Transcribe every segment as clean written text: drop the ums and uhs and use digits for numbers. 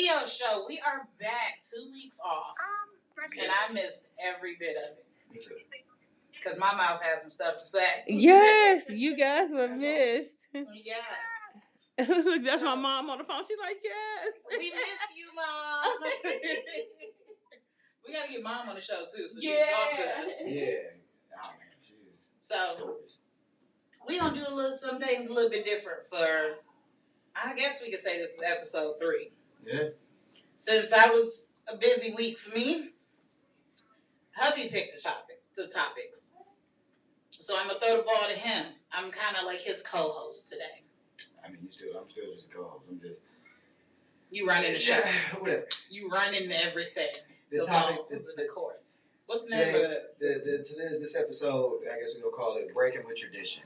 radio show. We are back 2 weeks off. And I missed every bit of it. Me too. Because my mouth has some stuff to say. Yes, you guys were missed. Yes. That's my mom on the phone. She's like, yes. We miss you, Mom. We got to get Mom on the show, too, so she can talk to us. Yeah. Oh, man. Jeez. So, we're going to do some things a little bit different for, I guess we could say this is episode 3. Yeah. Since I was a busy week for me, hubby picked the topics. So I'm going to throw the ball to him. I'm kind of like his co-host today. I mean, I'm still just a co-host. I'm just... You running the show. Yeah, whatever. You running everything. The topic is the courts. What's the name of it? This episode, I guess we're going to call it Breaking with Tradition.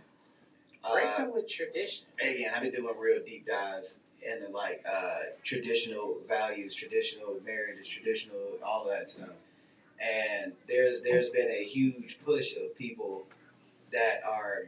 Breaking with Tradition. Again, I've been doing real deep dives into like traditional values, traditional marriages, traditional all that stuff. And there's been a huge push of people that are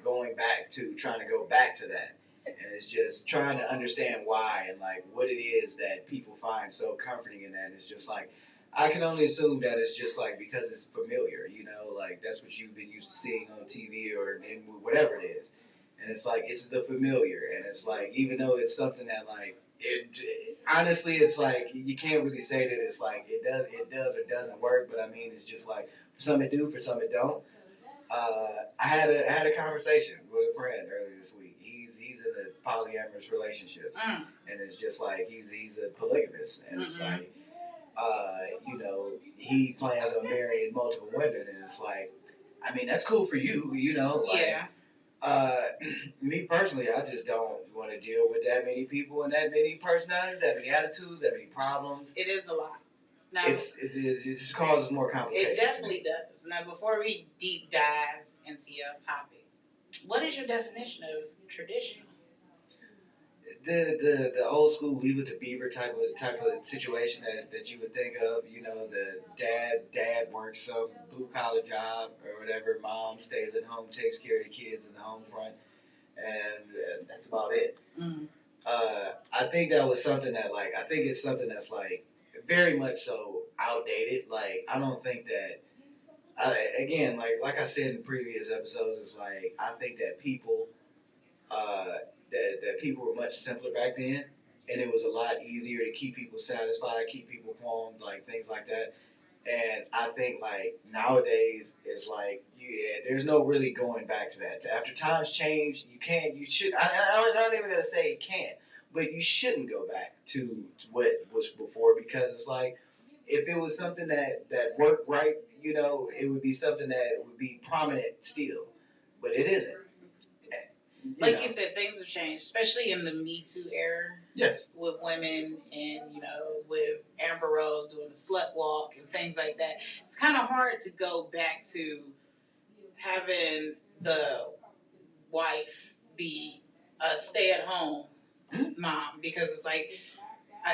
trying to go back to that. And it's just trying to understand why and like what it is that people find so comforting in that. It's just like, I can only assume that it's just like because it's familiar, you know, like that's what you've been used to seeing on TV or in whatever it is. And it's like, it's the familiar. And it's like, even though it's something that like, honestly, it's like, you can't really say that it's like, it does or doesn't work. But I mean, it's just like, for some it do, for some it don't. I had a conversation with a friend earlier this week. He's in a polyamorous relationship. And it's just like, he's a polygamist. And it's like, you know, he plans on marrying multiple women. And it's like, I mean, that's cool for you, you know. Like, yeah. Me personally, I just don't want to deal with that many people and that many personalities, that many attitudes, that many problems. It is a lot. Now, it just causes more complications. It definitely does. Now, before we deep dive into your topic, what is your definition of tradition? The old school Leave It to Beaver type of situation that you would think of. You know, the dad works some blue collar job or whatever. Mom stays at home, takes care of the kids in the home front, and that's about it. Mm-hmm. I think that was something that like it's something that's like very much so outdated. Like I don't think that. Again, like I said in previous episodes, it's like I think that people. That people were much simpler back then, and it was a lot easier to keep people satisfied, keep people calm, like things like that. And I think like nowadays it's like there's no really going back to that. After times change, you should. I'm not even gonna say it can't, but you shouldn't go back to what was before because it's like if it was something that worked right, you know, it would be something that would be prominent still, but it isn't. You said, things have changed, especially in the Me Too era. Yes. With women and, you know, with Amber Rose doing the slut walk and things like that. It's kind of hard to go back to having the wife be a stay-at-home mom because it's like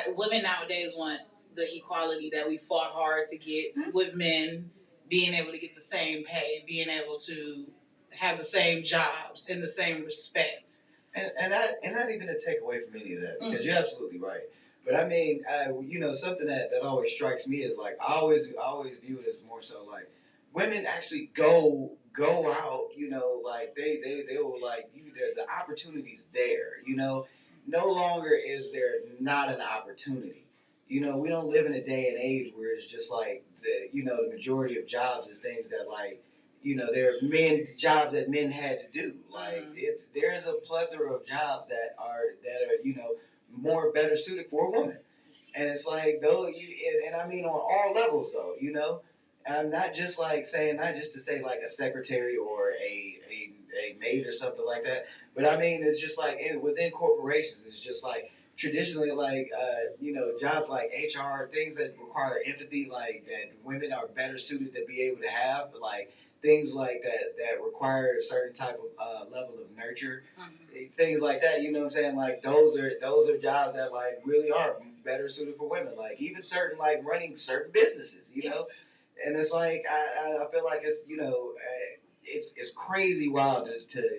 women nowadays want the equality that we fought hard to get with men, being able to get the same pay, being able to have the same jobs and the same respect. And not even a takeaway from any of that, because you're absolutely right. But I mean, you know, something that always strikes me is like I always view it as more so like women actually go out, you know, like they will like the opportunity's there, you know. No longer is there not an opportunity. You know, we don't live in a day and age where it's just like the majority of jobs is things that like. You know, there are jobs that men had to do. Like there's a plethora of jobs that are you know more better suited for a woman, and it's like and I mean on all levels though. You know, I'm not just like saying not just to say like a secretary or a maid or something like that, but I mean it's just like within corporations, it's just like traditionally like you know jobs like HR, things that require empathy, like that women are better suited to be able to have like. Things like that require a certain type of level of nurture, things like that. You know what I'm saying? Like those are jobs that like really are better suited for women. Like even certain like running certain businesses, you know. And it's like I feel like it's you know it's crazy wild to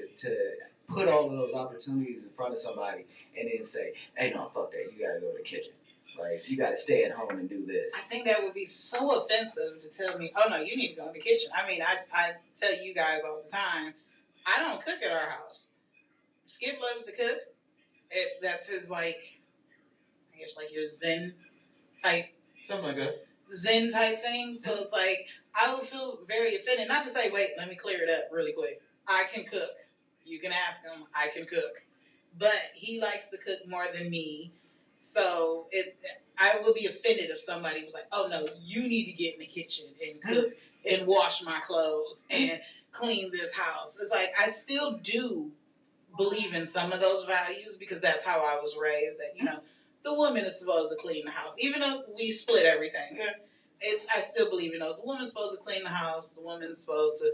put all of those opportunities in front of somebody and then say, hey no fuck that, you gotta go to the kitchen. Like, you got to stay at home and do this. I think that would be so offensive to tell me, oh no, you need to go in the kitchen. I mean, I tell you guys all the time, I don't cook at our house. Skip loves to cook. That's his, like, I guess, like your Zen type. Something like that. Zen type thing. So it's like, I would feel very offended. Not to say, wait, let me clear it up really quick. I can cook. You can ask him. I can cook. But he likes to cook more than me. So I would be offended if somebody was like, oh no, you need to get in the kitchen and cook and wash my clothes and clean this house. It's like, I still do believe in some of those values because that's how I was raised, that, you know, the woman is supposed to clean the house. Even though we split everything, I still believe in those. The woman's supposed to clean the house. The woman's supposed to,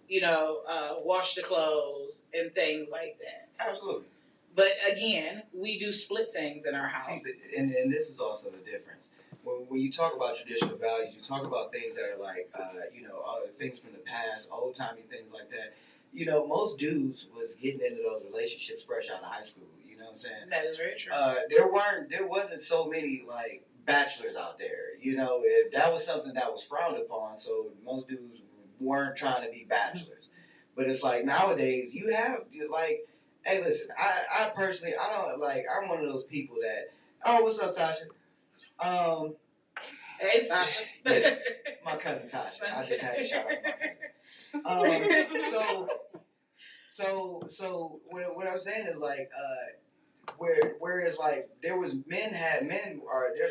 you know, wash the clothes and things like that. Absolutely. But again, we do split things in our house. See, and this is also the difference. When you talk about traditional values, you talk about things that are like, you know, things from the past, old-timey things like that. You know, most dudes was getting into those relationships fresh out of high school. You know what I'm saying? That is very true. There wasn't so many, like, bachelors out there. You know, that was something that was frowned upon, so most dudes weren't trying to be bachelors. But it's like nowadays, you have, like, hey, listen, I personally, I don't, like, I'm one of those people that, oh, what's up, Tasha? Hey, Tasha. Yeah, my cousin Tasha. I just had to shout out my cousin. So what I'm saying is, like, whereas, like, there's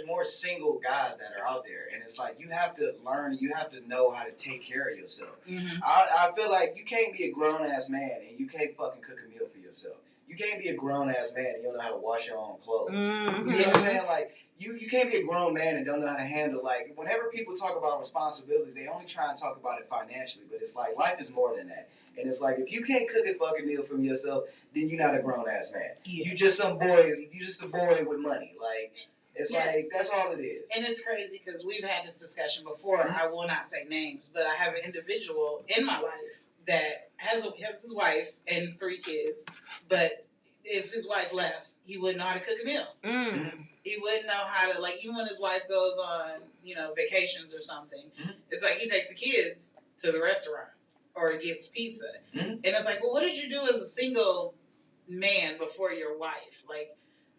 more single guys that are out there, and it's like you have to learn, you have to know how to take care of yourself. Mm-hmm. I feel like you can't be a grown ass man and you can't fucking cook a meal for yourself. You can't be a grown ass man and you don't know how to wash your own clothes. Mm-hmm. You know what I'm saying? Like, you can't be a grown man and don't know how to handle, like, whenever people talk about responsibilities, they only try and talk about it financially, but it's like life is more than that. And it's like, if you can't cook a fucking meal for yourself, then you're not a grown ass man. Yeah. You just some boy. You just a boy with money. Like, it's like, that's all it is. And it's crazy because we've had this discussion before. Mm-hmm. I will not say names, but I have an individual in my life that has his wife and 3 kids. But if his wife left, he wouldn't know how to cook a meal. Mm. He wouldn't know how to, like, even when his wife goes on, you know, vacations or something, it's like he takes the kids to the restaurant or gets pizza. And it's like, well, what did you do as a single man before your wife? Like,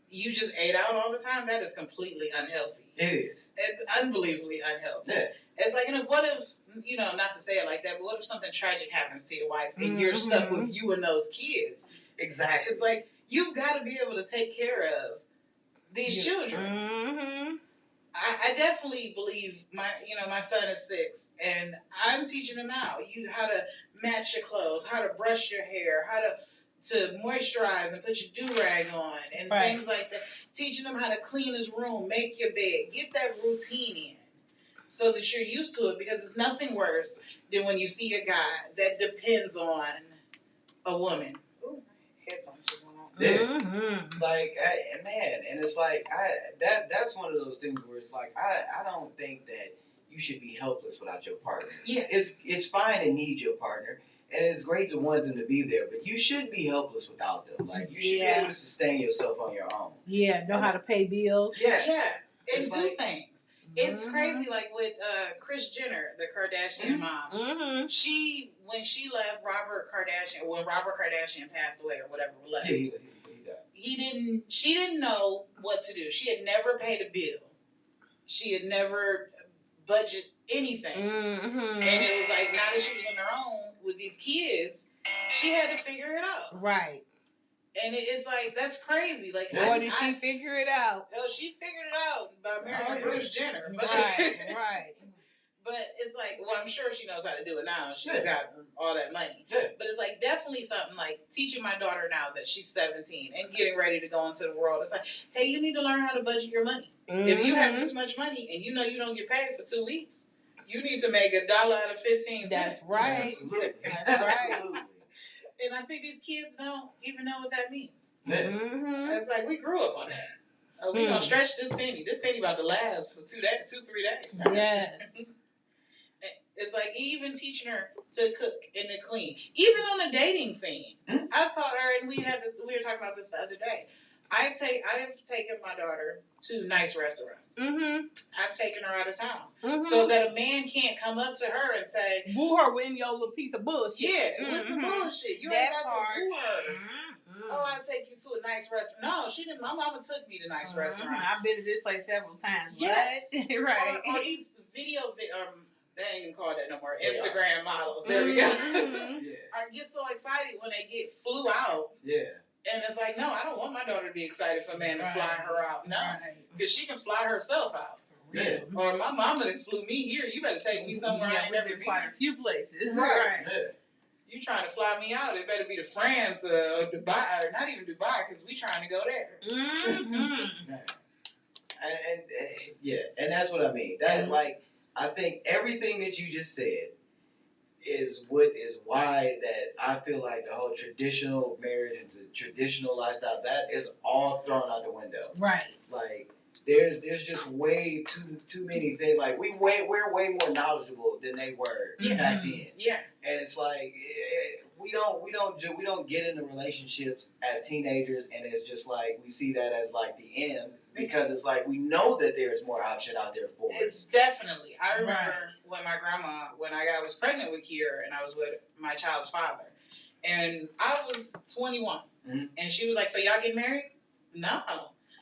you just ate out all the time? That is completely unhealthy. It is. It's unbelievably unhealthy. Yeah. It's like, and what if, you know, not to say it like that, but what if something tragic happens to your wife and you're stuck with you and those kids? Exactly. It's like, you've got to be able to take care of these children. Mm-hmm. I definitely believe my son is 6 and I'm teaching him now how to match your clothes, how to brush your hair, how to moisturize and put your do-rag on and things like that. Teaching him how to clean his room, make your bed, get that routine in so that you're used to it, because it's nothing worse than when you see a guy that depends on a woman. Ooh, headphones just went on. Yeah. Mm-hmm. Like, man, and it's like, that's one of those things where it's like, I don't think that you should be helpless without your partner. Yeah. It's fine to need your partner, and it's great to want them to be there, but you shouldn't be helpless without them. Like, you should be able to sustain yourself on your own. Yeah, know how to pay bills. Yes. Yeah, and It's do like, things. It's crazy, like with Kris Jenner, the Kardashian mom. Mm-hmm. When she left when Robert Kardashian passed away or whatever, left. Yeah, he died. She didn't know what to do. She had never paid a bill. She had never budgeted anything. Mm-hmm. And it was like, now that she was on her own with these kids, she had to figure it out. Right. And it's like, that's crazy. Like, or did she figure it out? No, she figured it out by marrying Bruce Jenner. But, right. But it's like, well, I'm sure she knows how to do it now. She's got all that money. Yeah. But it's like definitely something like teaching my daughter now that she's 17 and getting ready to go into the world. It's like, hey, you need to learn how to budget your money. Mm-hmm. If you have this much money and you know you don't get paid for 2 weeks, you need to make $1 out of 15 cents. That's right. Absolutely. That's right. Absolutely. And I think these kids don't even know what that means. Yeah. Mm-hmm. It's like, we grew up on that. We're going to stretch this penny. This penny about to last for 2 days, 2-3 days. Yes. It's like even teaching her to cook and to clean. Even on a dating scene. I taught her, and we were talking about this the other day. I've taken my daughter to nice restaurants. Mm-hmm. I've taken her out of town. Mm-hmm. So that a man can't come up to her and say, woo her with your little piece of bullshit. Yeah, what's the bullshit? You ain't got to woo her. Mm-hmm. Oh, I'll take you to a nice restaurant. No, she didn't. My mama took me to nice restaurants. I've been to this place several times. Yes. Right. Or these video, they ain't even called that no more. Instagram models. There we go. I get so excited when they get flew out. Yeah. And it's like, no, I don't want my daughter to be excited for a man to fly her out. No. Because she can fly herself out. Yeah. Or my mama that flew me here. You better take me somewhere I ain't never been. Quite a few places. Right. Yeah. You trying to fly me out? It better be to France or Dubai, or not even Dubai, because we trying to go there. Mm-hmm. And that's what I mean. That like, I think everything that you just said is why that I feel like the whole traditional marriage and the traditional lifestyle, that is all thrown out the window. Right. Like there's just way too many things. Like we're way more knowledgeable than they were back then. Yeah. And it's like we don't get into relationships as teenagers, and it's just like we see that as like the end, because it's like we know that there's more option out there for us. It's definitely. I remember when my grandma, when I was pregnant with Kiera, and I was with my child's father, and I was 21, and she was like, "So y'all get married?" No.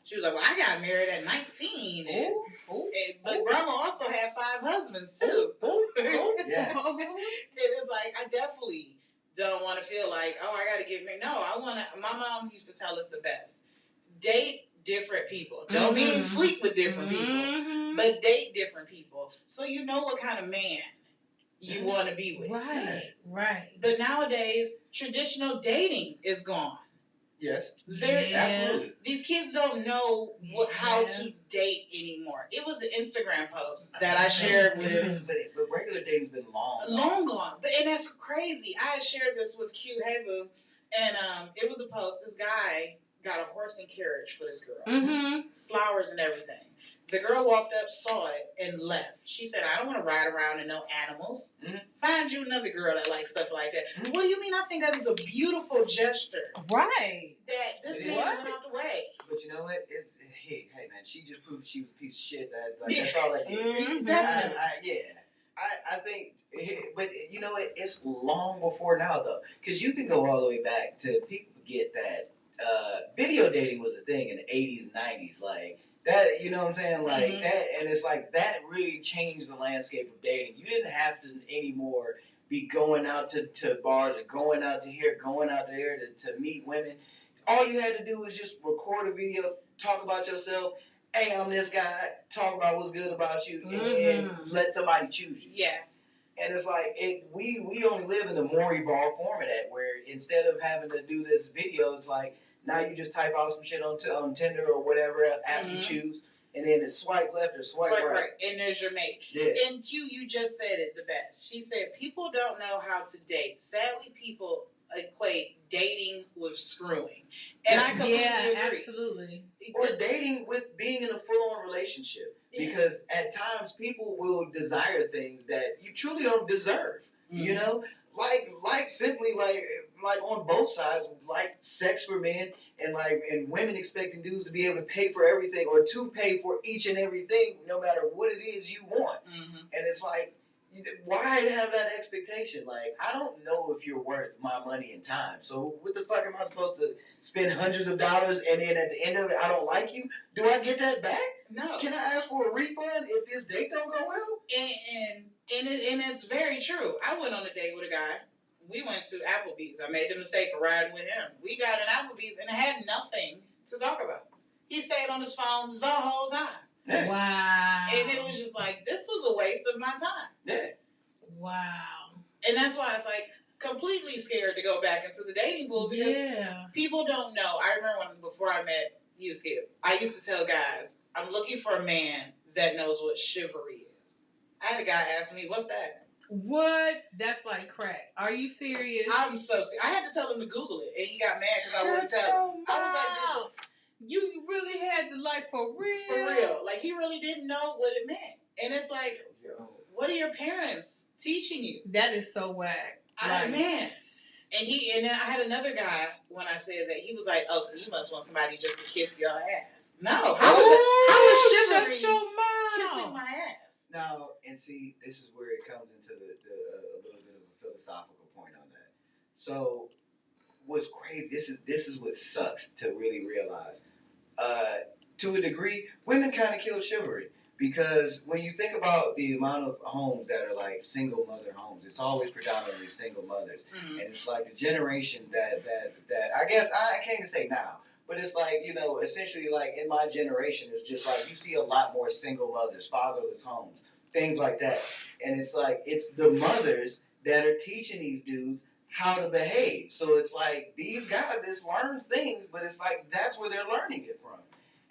She was like, "Well, I got married at 19." But grandma also had 5 husbands too. Yes. And it's like, I definitely don't want to feel like, oh, I got to get married. No, I want to. My mom used to tell us the best: date different people. Don't mean sleep with different people, but date different people, so you know what kind of man you want to be with. Right. But nowadays, traditional dating is gone. Yes. Absolutely. These kids don't know how to date anymore. It was an Instagram post that I shared with. But regular dating's been long gone. And that's crazy. I shared this with Q Habu, and it was a post. This guy got a horse and carriage for this girl, flowers and everything. The girl walked up, saw it, and left. She said, "I don't want to ride around in no animals. Find you another girl that likes stuff like that." What do you mean? I think that is a beautiful gesture. Right. That this man went out the way. But you know what? Hey man, she just proved she was a piece of shit. That's all I did. Definitely. I think, but you know what? It's long before now though, because you can go all the way back to people forget that video dating was a thing in the 80s, 90s, like. That, you know what I'm saying? Like that, and it's like that really changed the landscape of dating. You didn't have to anymore be going out to bars or going out to here, going out there to meet women. All you had to do was just record a video, talk about yourself. Hey, I'm this guy. Talk about what's good about you, and let somebody choose you. Yeah. And it's like we only live in the more evolved form of that, where instead of having to do this video, it's like. Now you just type out some shit on Tinder or whatever app you choose, and then it's swipe left or swipe right. And there's your mate. Yeah. And Q, you just said it the best. She said, people don't know how to date. Sadly, people equate dating with screwing. And I completely agree. Absolutely. Or dating with being in a full-on relationship. Yeah. Because at times people will desire things that you truly don't deserve. You know? Like simply on both sides, like sex for men and women expecting dudes to be able to pay for everything or to pay for each and everything, no matter what it is you want. And it's like, why have that expectation? Like, I don't know if you're worth my money and time. So what the fuck am I supposed to spend hundreds of dollars and then at the end of it, I don't like you? Do I get that back? No. Can I ask for a refund if this date don't go well? And it's very true. I went on a date with a guy. We went to Applebee's. I made the mistake of riding with him. We got in Applebee's and had nothing to talk about. He stayed on his phone the whole time. Yeah. Wow. And it was just like, this was a waste of my time. Yeah. Wow. And that's why it's like completely scared to go back into the dating pool because people don't know. I remember before I met you, Skip, I used to tell guys, I'm looking for a man that knows what chivalry is. I had a guy ask me, what's that? What? That's like crack. Are you serious? I'm so serious. I had to tell him to Google it, and he got mad because I wouldn't tell him. I was like, you really had to for real? For real. Like, he really didn't know what it meant. And it's like, what are your parents teaching you? That is so whack. Man. And then I had another guy when I said that, he was like, "Oh, so you must want somebody just to kiss your ass." No, how was chivalry shut your mouth. kissing my ass? Now, and see, this is where it comes into the a little bit of a philosophical point on that. So, what's crazy? This is what sucks to really realize. Uh, to a degree, women kind of kill chivalry because when you think about the amount of homes that are like single mother homes, it's always predominantly single mothers, and it's like the generation that I guess I can't even say now, but it's like essentially like in my generation, it's just like you see a lot more single mothers, fatherless homes, things like that, and it's like it's the mothers that are teaching these dudes how to behave. So it's like these guys just learn things, but it's like that's where they're learning it from.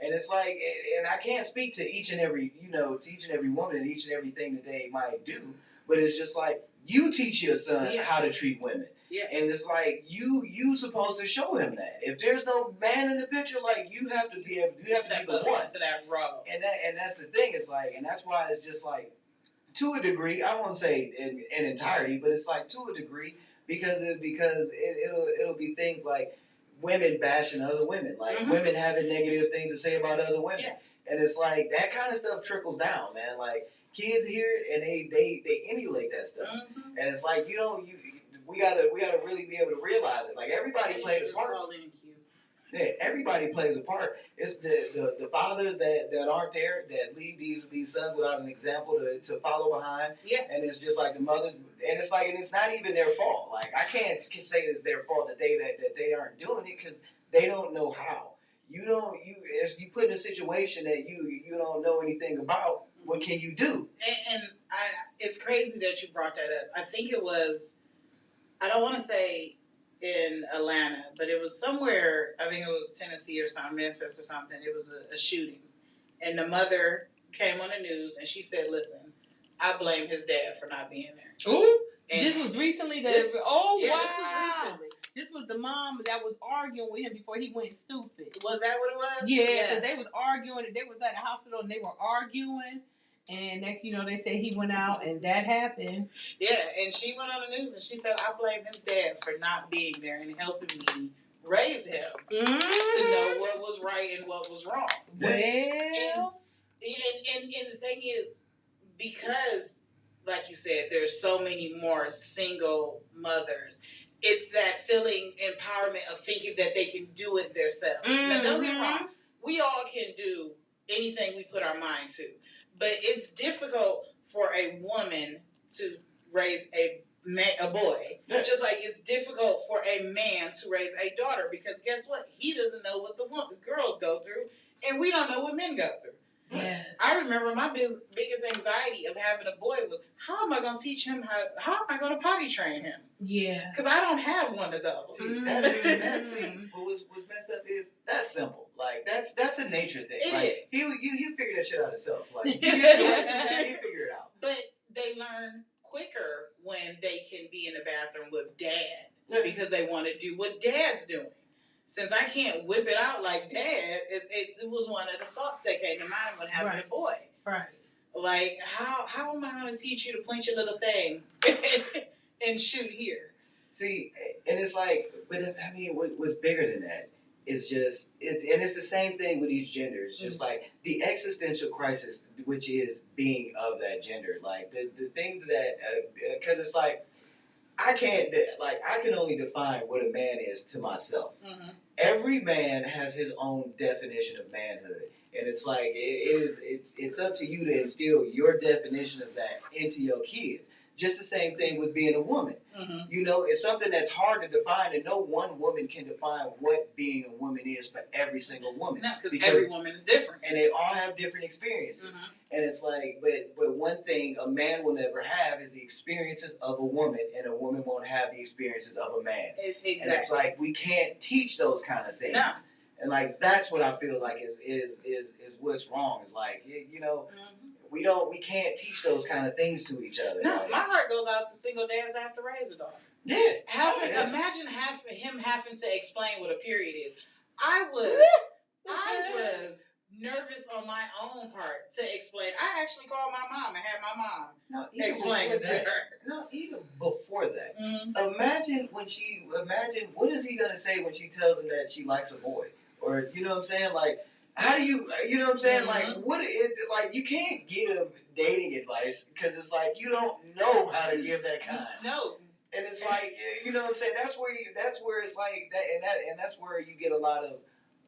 And it's like, and I can't speak to each and every, to each and every woman and each and everything that they might do, but it's just like you teach your son how to treat women. Yeah. And it's like you supposed to show him that. If there's no man in the picture, like you have to be able, you have to be the one. To that role. And that's the thing. It's like, and that's why it's just like, to a degree, I won't say in entirety, but it's like to a degree because it'll be things like women bashing other women, like women having negative things to say about other women, and it's like that kind of stuff trickles down, man. Like kids hear it and they emulate that stuff, and it's like we gotta really be able to realize it. Like everybody plays a part. Yeah, everybody plays a part. It's the fathers that aren't there that leave these sons without an example to follow behind. Yeah. And it's just like the mothers, and it's like, and it's not even their fault. Like I can't say it's their fault that they aren't doing it because they don't know how. As you put in a situation that you don't know anything about. What can you do? And it's crazy that you brought that up. I think it was, I don't want to say in Atlanta, but it was somewhere, I think it was Tennessee or something, Memphis or something. It was a shooting. And the mother came on the news and she said, "Listen, I blame his dad for not being there." Ooh. And this was recently wow. This was recently. This was the mom that was arguing with him before he went stupid. Was that what it was? Yeah, because they was arguing. They was at the hospital and they were arguing. And next, they said he went out and that happened. Yeah, and she went on the news and she said, "I blame his dad for not being there and helping me raise him to know what was right and what was wrong." Well, and the thing is, because, like you said, there's so many more single mothers. It's that feeling empowerment of thinking that they can do it themselves. Now, don't get me wrong. We all can do anything we put our mind to. But it's difficult for a woman to raise a boy, just like it's difficult for a man to raise a daughter, because guess what? He doesn't know what the girls go through, and we don't know what men go through. Yes. I remember my biggest anxiety of having a boy was, how am I going to teach him how am I going to potty train him? Yeah. Because I don't have one of those. See, what's messed up is that's simple. Like that's a nature thing. It is. He'll figure that shit out himself. Like he'll figure it out. But they learn quicker when they can be in the bathroom with dad because they want to do what dad's doing. Since I can't whip it out like dad, it was one of the thoughts that came to mind when having a boy. Right. Like, how am I going to teach you to point your little thing and shoot here? See, and it's like, but I mean, what's bigger than that is just, and it's the same thing with each gender. It's just like the existential crisis, which is being of that gender. Like the things that, because it's like, I can only define what a man is to myself. Every man has his own definition of manhood, and it's like it's up to you to instill your definition of that into your kids. Just the same thing with being a woman. It's something that's hard to define, and no one woman can define what being a woman is for every single woman. No, because every woman is different, and they all have different experiences. And it's like, but one thing a man will never have is the experiences of a woman, and a woman won't have the experiences of a man. Exactly. And it's like we can't teach those kind of things. No. And like that's what I feel like is what's wrong. Is like we can't teach those kind of things to each other. No, my heart goes out to single dads that have to raise a daughter. Yeah. Imagine him having to explain what a period is. I was nervous on my own part to explain. I actually called my mom and had my mom explain it to her. No, even before support that. Mm-hmm. Imagine what is he gonna say when she tells him that she likes a boy, or you know what I'm saying? Like, how do you know what I'm saying? Mm-hmm. Like, like you can't give dating advice because it's like you don't know how to give that kind. No. And it's like, you know what I'm saying? That's where it's like and that's where you get a lot of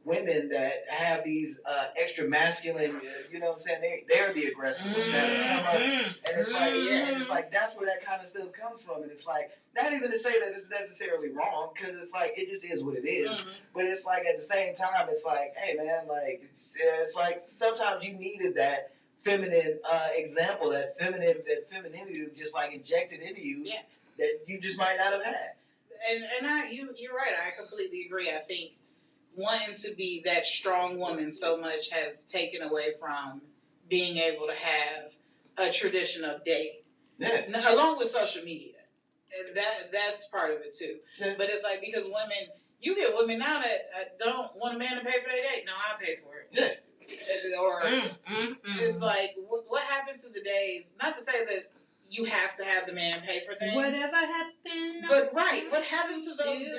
women that have these extra masculine, you know what I'm saying? They're the aggressive ones that come up, and it's like, and it's like that's where that kind of stuff comes from, and it's like not even to say that this is necessarily wrong, because it's like it just is what it is, but it's like at the same time, it's like, hey man, like it's like sometimes you needed that feminine example, that femininity just like injected into you. Yeah. That you just might not have had. And you're right. I completely agree. I think wanting to be that strong woman so much has taken away from being able to have a tradition of dating. Yeah. Now, along with social media, and that's part of it too. Yeah. But it's like because you get women now that don't want a man to pay for their date. No, I'll pay for it. Yeah. Or it's like what happened to the days? Not to say that you have to have the man pay for things. Whatever happened. But right, what happened to those days?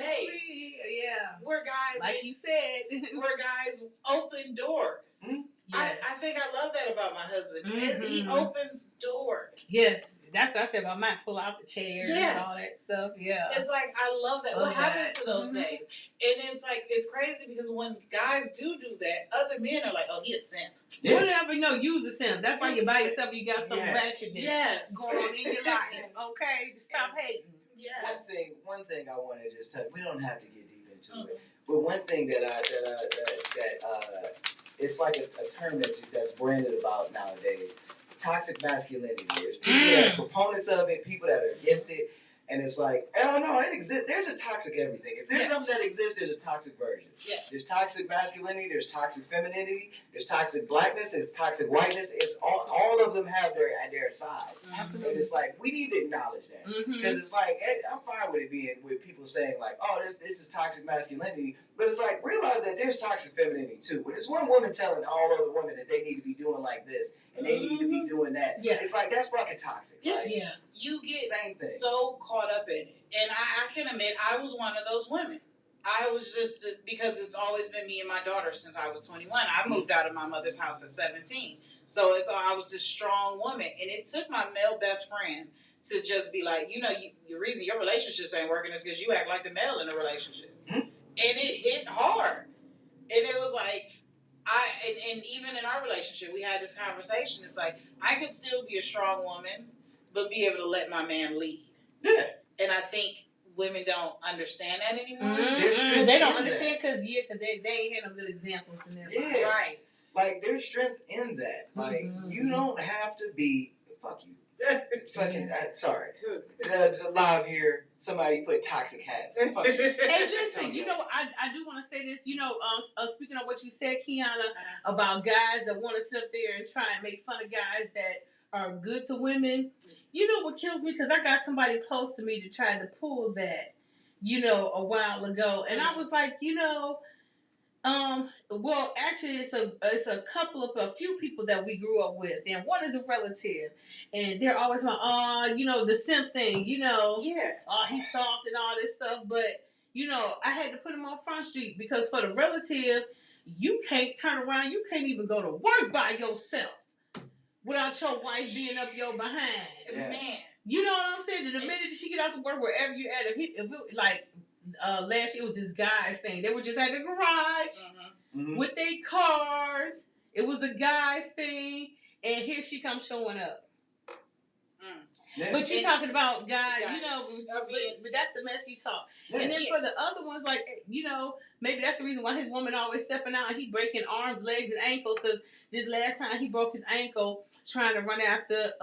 Yeah. Where guys, like you said, where guys open doors. Mm-hmm. Yes. I think I love that about my husband. Mm-hmm. He opens doors. Yes, that's what I said about mine. Pull out the chairs and all that stuff. Yeah. It's like I love that. What happens to those days? And it's like it's crazy because when guys do that, other men are like, "Oh, he a simp." Yeah. Whatever, no, use a simp. That's why you're by yourself. You got some ratchetness going on in your life. Okay, just stop hating. Yes. One thing I want to just touch. We don't have to get deep into it, but one thing that it's like a term that's branded about nowadays. Toxic masculinity. There's people that are proponents of it, people that are against it, and it's like, oh no, it exists. There's a toxic everything. If there's something that exists, there's a toxic version. Yes. There's toxic masculinity. There's toxic femininity. There's toxic blackness. There's toxic whiteness. It's all of them have their side. Absolutely. And it's like we need to acknowledge that because it's like I'm fine with it being with people saying like, oh, this is toxic masculinity, but it's like realize that there's toxic femininity too. When there's one woman telling all other women that they need to be doing like this and they need to be doing that, it's like that's fucking toxic. Yeah, right? yeah. You get Same thing. so caught up in it, and I can admit I was one of those women. I was just because it's always been me and my daughter since I was 21. I moved out of my mother's house at 17, so I was this strong woman, and it took my male best friend to just be like, the reason your relationships ain't working is because you act like the male in a relationship, and it hit hard, and it was like. And even in our relationship, we had this conversation. It's like, I can still be a strong woman, but be able to let my man lead. Yeah. And I think women don't understand that anymore. They don't understand because they ain't had no good examples in their life. Right. Like, there's strength in that. Like, you don't have to be, fuck you. Fucking, sorry. Live here, somebody put toxic hats. Hey, listen, I do want to say this. Speaking of what you said, Kiana, about guys that want to sit up there and try and make fun of guys that are good to women. You know what kills me? Because I got somebody close to me to try to pull that, a while ago. And I was like, well, actually, it's a few people that we grew up with, and one is a relative, and they're always like, the simp thing, he's soft and all this stuff, but I had to put him on Front Street because for the relative, you can't turn around, you can't even go to work by yourself without your wife being up your behind, man. You know what I'm saying? The minute she get out to work, wherever you at, if it, like. Last year it was this guy's thing. They were just at the garage with their cars. It was a guy's thing, and here she comes showing up. Yeah. But you're talking about guys, but that's the mess you talk. Yeah. And then for the other ones, like, maybe that's the reason why his woman always stepping out. He breaking arms, legs, and ankles because this last time he broke his ankle trying to run after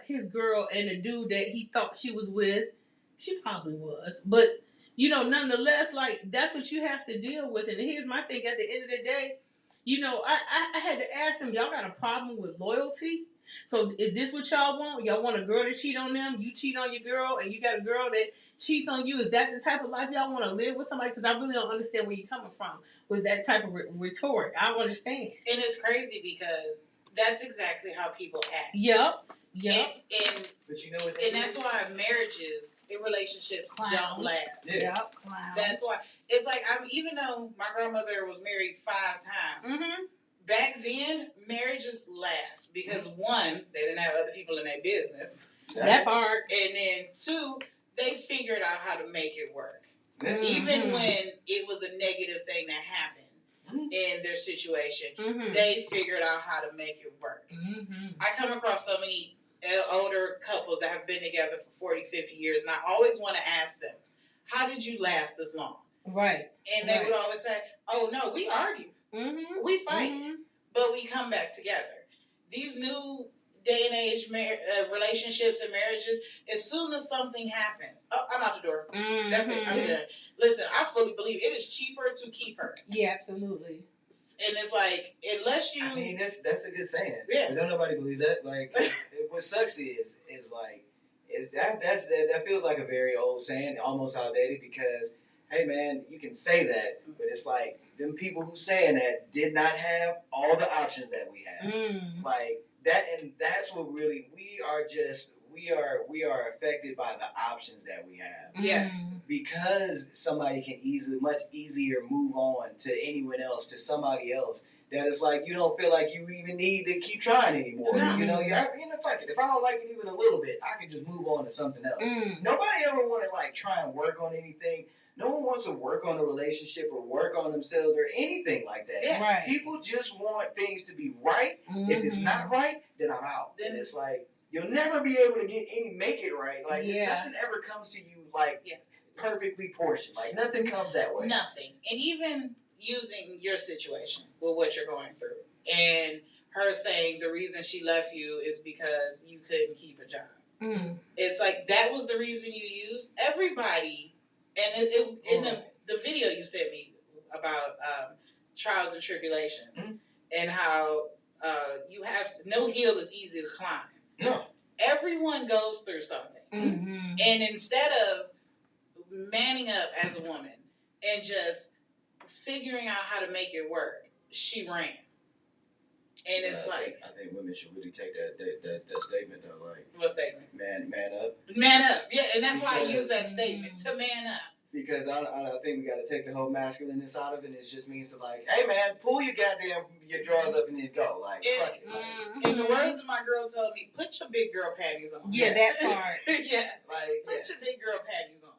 his girl and the dude that he thought she was with. She probably was, but. Nonetheless, like, that's what you have to deal with. And here's my thing. At the end of the day, I had to ask them, y'all got a problem with loyalty? So is this what y'all want? Y'all want a girl to cheat on them? You cheat on your girl, and you got a girl that cheats on you? Is that the type of life y'all want to live with somebody? Because I really don't understand where you're coming from with that type of rhetoric. I don't understand. And it's crazy because that's exactly how people act. Yep. And but you know what? And that's why marriages in relationships Clowns. don't last. Yeah. Yep, clowns. That's why. It's like, even though my grandmother was married 5 times, back then, marriages last because one, they didn't have other people in their business. That part. And then 2, they figured out how to make it work. Even when it was a negative thing that happened in their situation, they figured out how to make it work. I come across so many older couples that have been together for 40, 50 years, and I always want to ask them, how did you last this long? Right. And they would always say, oh, no, we argue. We fight. But we come back together. These new day and age relationships and marriages, as soon as something happens, oh, I'm out the door. That's it. I'm done. Listen, I fully believe it is cheaper to keep her. Yeah, absolutely. And it's like, unless you... I mean, that's a good saying. Yeah. But don't nobody believe that. Like, what sucks is like, that feels like a very old saying, almost outdated, because, hey, man, you can say that, but it's like, them people who saying that did not have all the options that we have. Like, that, and that's what really, we are affected by the options that we have. Yes. Because somebody can much easier move on to anyone else, to somebody else, that it's like, you don't feel like you even need to keep trying anymore. You know, fuck it. If I don't like it even a little bit, I can just move on to something else. Nobody ever want to, like, try and work on anything. No one wants to work on a relationship or work on themselves or anything like that. Yeah. Right. People just want things to be right. If it's not right, then I'm out. Then it's like, you'll never be able to make it right. Like, nothing ever comes to you, like, perfectly portioned. Like, nothing comes that way. Nothing. And even using your situation with what you're going through, and her saying the reason she left you is because you couldn't keep a job. It's like, that was the reason you used. Everybody, and in the video you sent me about trials and tribulations, and how you have to, no hill is easy to climb. No. Everyone goes through something. And instead of manning up as a woman and just figuring out how to make it work, she ran. And it's I think women should really take that statement though. Like, what statement? Man up. Man up. Yeah, and that's why I use that statement, to man up. Because I think we got to take the whole masculineness out of it. It just means to, like, hey man, pull your drawers up and then go. Like, fuck it. Like, in the words my girl told me, put your big girl panties on. Yeah, that part. Yes. Like, put your big girl panties on.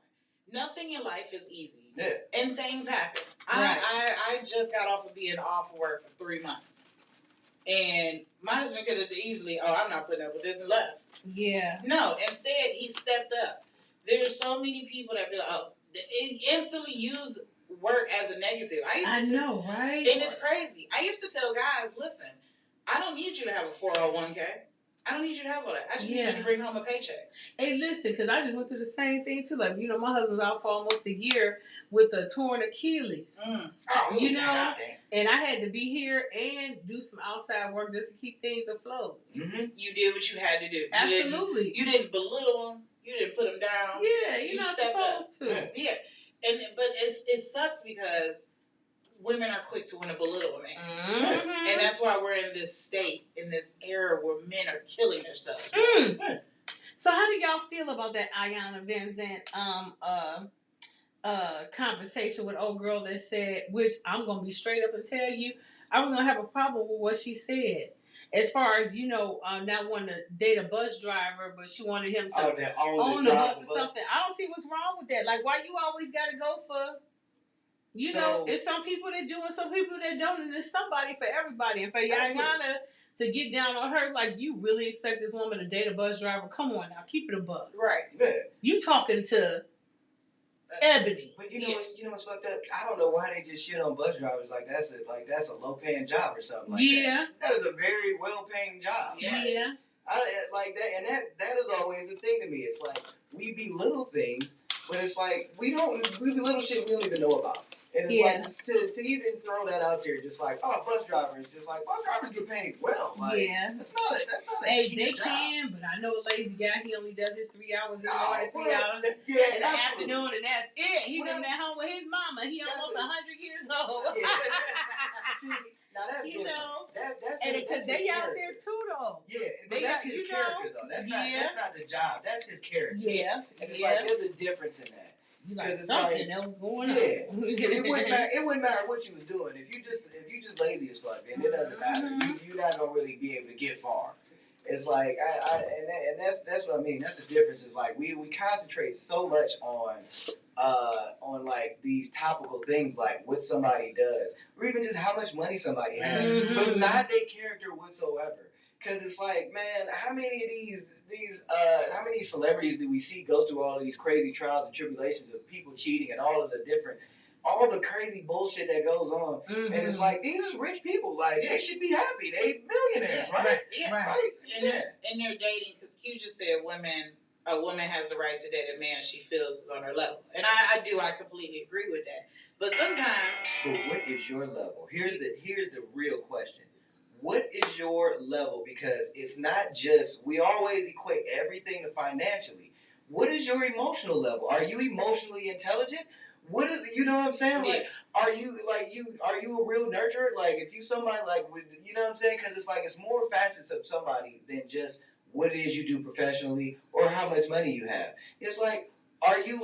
Nothing in life is easy. Yeah. And things happen. Right. I just got off of being off of work for 3 months. And my husband could have easily, I'm not putting up with this, and left. Yeah. No, instead he stepped up. There's so many people that be like, instantly use work as a negative. I know, right? And it's crazy. I used to tell guys, listen, I don't need you to have a 401k. I don't need you to have all that. I just need you to bring home a paycheck. Hey, listen, because I just went through the same thing too. Like, my husband's out for almost a year with a torn Achilles. And I had to be here and do some outside work just to keep things afloat. You did what you had to do. Absolutely. You didn't belittle him. You didn't put him down. Yeah, you're not supposed to. Yeah. But it sucks because women are quick to want to belittle a man. And that's why we're in this state, in this era where men are killing themselves. So how do y'all feel about that Kiana Van Zandt conversation with old girl that said, which I'm going to be straight up and tell you, I was going to have a problem with what she said. As far as, not wanting to date a bus driver, but she wanted him to own the bus or something. I don't see what's wrong with that. Like, why you always got to go for... it's some people that do and some people that don't, and there's somebody for everybody. And for Kiana to get down on her, like, you really expect this woman to date a bus driver? Come on now, keep it above. Right. Yeah. You talking to Ebony. But you know what's fucked up? I don't know why they just shit on bus drivers like that's a low paying job or something like that. Yeah. That is a very well paying job. Yeah. I like that, and that is always the thing to me. It's like we belittle things, but it's like we belittle shit we don't even know about. And it's like to even throw that out there, just like, bus drivers, just like bus drivers get paid well. Like, that's not a cheap they job. Can, but I know a lazy guy. He only does his 3 hours in the morning, 3 hours in the afternoon, and that's it. He living at home with his mama. He almost 100 years old. Yeah. See, Now that's you different. know, That's and because they out there too though. Yeah, but that's his character though. That's not the job. That's his character. Yeah, and it's like there's a difference in that. You like it's something else going on. Yeah, it wouldn't matter what you was doing. If you just lazy as fuck, then it doesn't matter. You're not gonna really be able to get far. It's like and that's what I mean. That's the difference. Is like we concentrate so much on like these topical things like what somebody does or even just how much money somebody has, but not their character whatsoever. Because it's like, man, how many of these how many celebrities do we see go through all of these crazy trials and tribulations of people cheating and all the crazy bullshit that goes on, and it's like these are rich people, like they should be happy, they millionaires, right? Right. And they're dating because Q just said a woman has the right to date a man she feels is on her level, and I completely agree with that. But sometimes, but what is your level? Here's the real question. What is your level? Because it's not just, we always equate everything to financially. What is your emotional level? Are you emotionally intelligent? What is, you know what I'm saying? Like, are you a real nurturer? Like, if you somebody like, you know what I'm saying? Because it's like, it's more facets of somebody than just what it is you do professionally or how much money you have. It's like, are you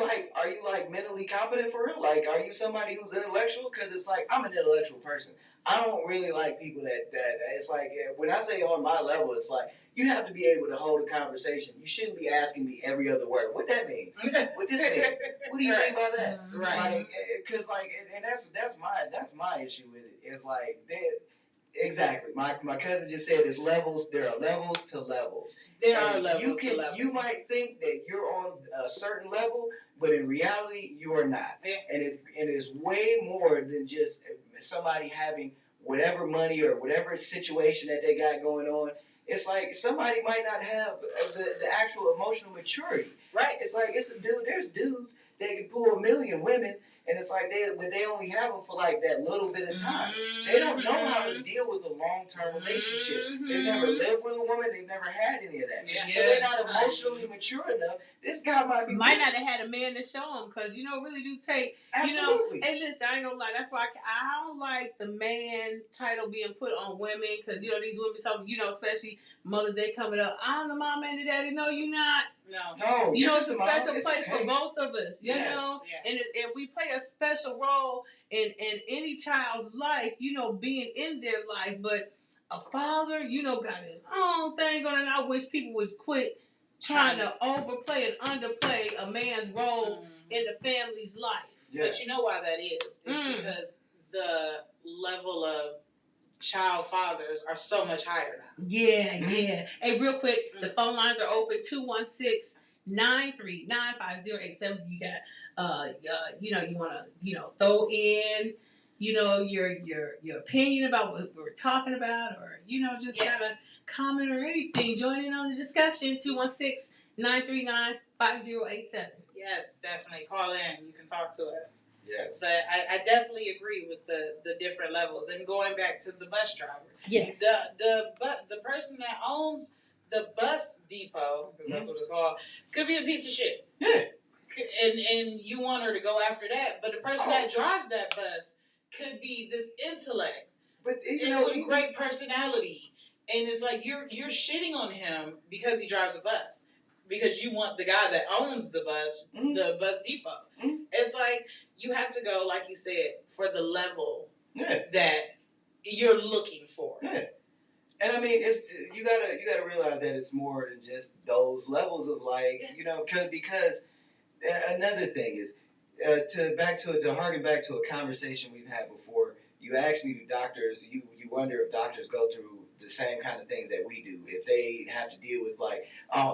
mentally competent for real? Like, are you somebody who's intellectual? Because it's like, I'm an intellectual person. I don't really like people that it's like, when I say on my level, it's like you have to be able to hold a conversation. You shouldn't be asking me every other word. What that mean? What this mean? What do you think about that? Right. Like, because like, and that's my issue with it. It's like exactly. My cousin just said it's levels. There are levels to levels. There are levels to levels. You might think that you're on a certain level, but in reality, you are not. Yeah. And it's way more than just somebody having whatever money or whatever situation that they got going on. It's like somebody might not have the actual emotional maturity. Right. It's like it's a dude. There's dudes that can pull 1 million women, and it's like they only have them for like that little bit of time. They don't know how to deal with a long-term relationship. They've never lived with a woman. They've never had any of that. Yeah. So they're not emotionally mature enough. This guy might not have had a man to show him because really do take. Absolutely. Hey, listen, I ain't gonna lie. That's why I don't like the man title being put on women because these women, some especially Mother's Day coming up. I'm the mom and the daddy. No, you not. No. It's a special place for both of us. You know, and we play a special role in any child's life. Being in their life, but a father, got his own thing going, and I wish people would quit trying to overplay and underplay a man's role in the family's life. Yes. But you know why that is? It's because the level of child fathers are so much higher now. Yeah. Hey, real quick, the phone lines are open 216-939-5087. You got you want to throw in your opinion about what we're talking about, or just kind of comment or anything. Join in on the discussion. 216-939-5087. Yes, definitely call in. You can talk to us. Yes. But I definitely agree with the different levels. And going back to the bus driver. Yes. The person that owns the bus depot, because that's what it's called, could be a piece of shit. Yeah. And you want her to go after that, but the person that drives that bus could be this intellect, but with a great personality, and it's like you're shitting on him because he drives a bus, because you want the guy that owns the bus, the bus depot. It's like you have to go, like you said, for the level that you're looking for. Yeah. And I mean, it's you gotta realize that it's more than just those levels of because another thing is to harken back to a conversation we've had before. You asked me, do doctors? You wonder if doctors go through the same kind of things that we do, if they have to deal with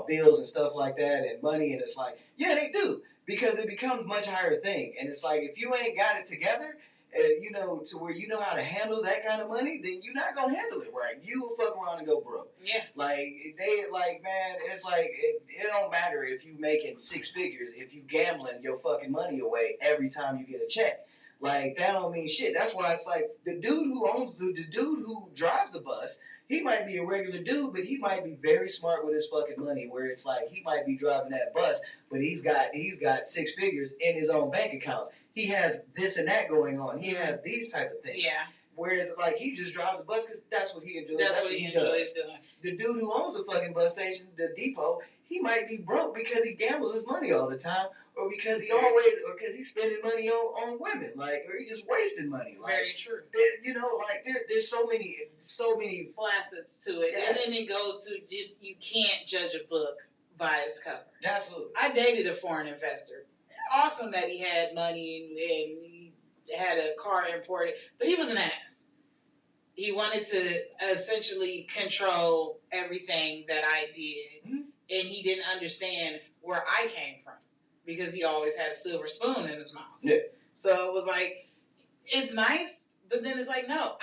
bills and stuff like that and money, and it's like, yeah, they do, because it becomes much higher thing, and it's like if you ain't got it together, to where you know how to handle that kind of money, then you're not gonna handle it right. You will fuck around and go broke. Yeah. Man, it's like it don't matter if you making 6 figures if you gambling your fucking money away every time you get a check. Like, that don't mean shit. That's why it's like the dude who drives the bus, he might be a regular dude, but he might be very smart with his fucking money, where it's like he might be driving that bus, but he's got 6 figures in his own bank accounts. He has this and that going on. He has these type of things. Yeah. Whereas, like, he just drives the bus because that's what he enjoys. That's what he enjoys doing. The dude who owns the fucking bus station, the depot, he might be broke because he gambles his money all the time, or because because he's spending money on women, like, or he just wasting money. Like, very true. You know, like there's so many facets to it, yes. And then it goes to just you can't judge a book by its cover. Absolutely. I dated a foreign investor. Awesome that he had money and he had a car imported, but he was an ass. He wanted to essentially control everything that I did, and he didn't understand where I came from because he always had a silver spoon in his mouth. Yeah. So it was like, it's nice, but then it's like, no.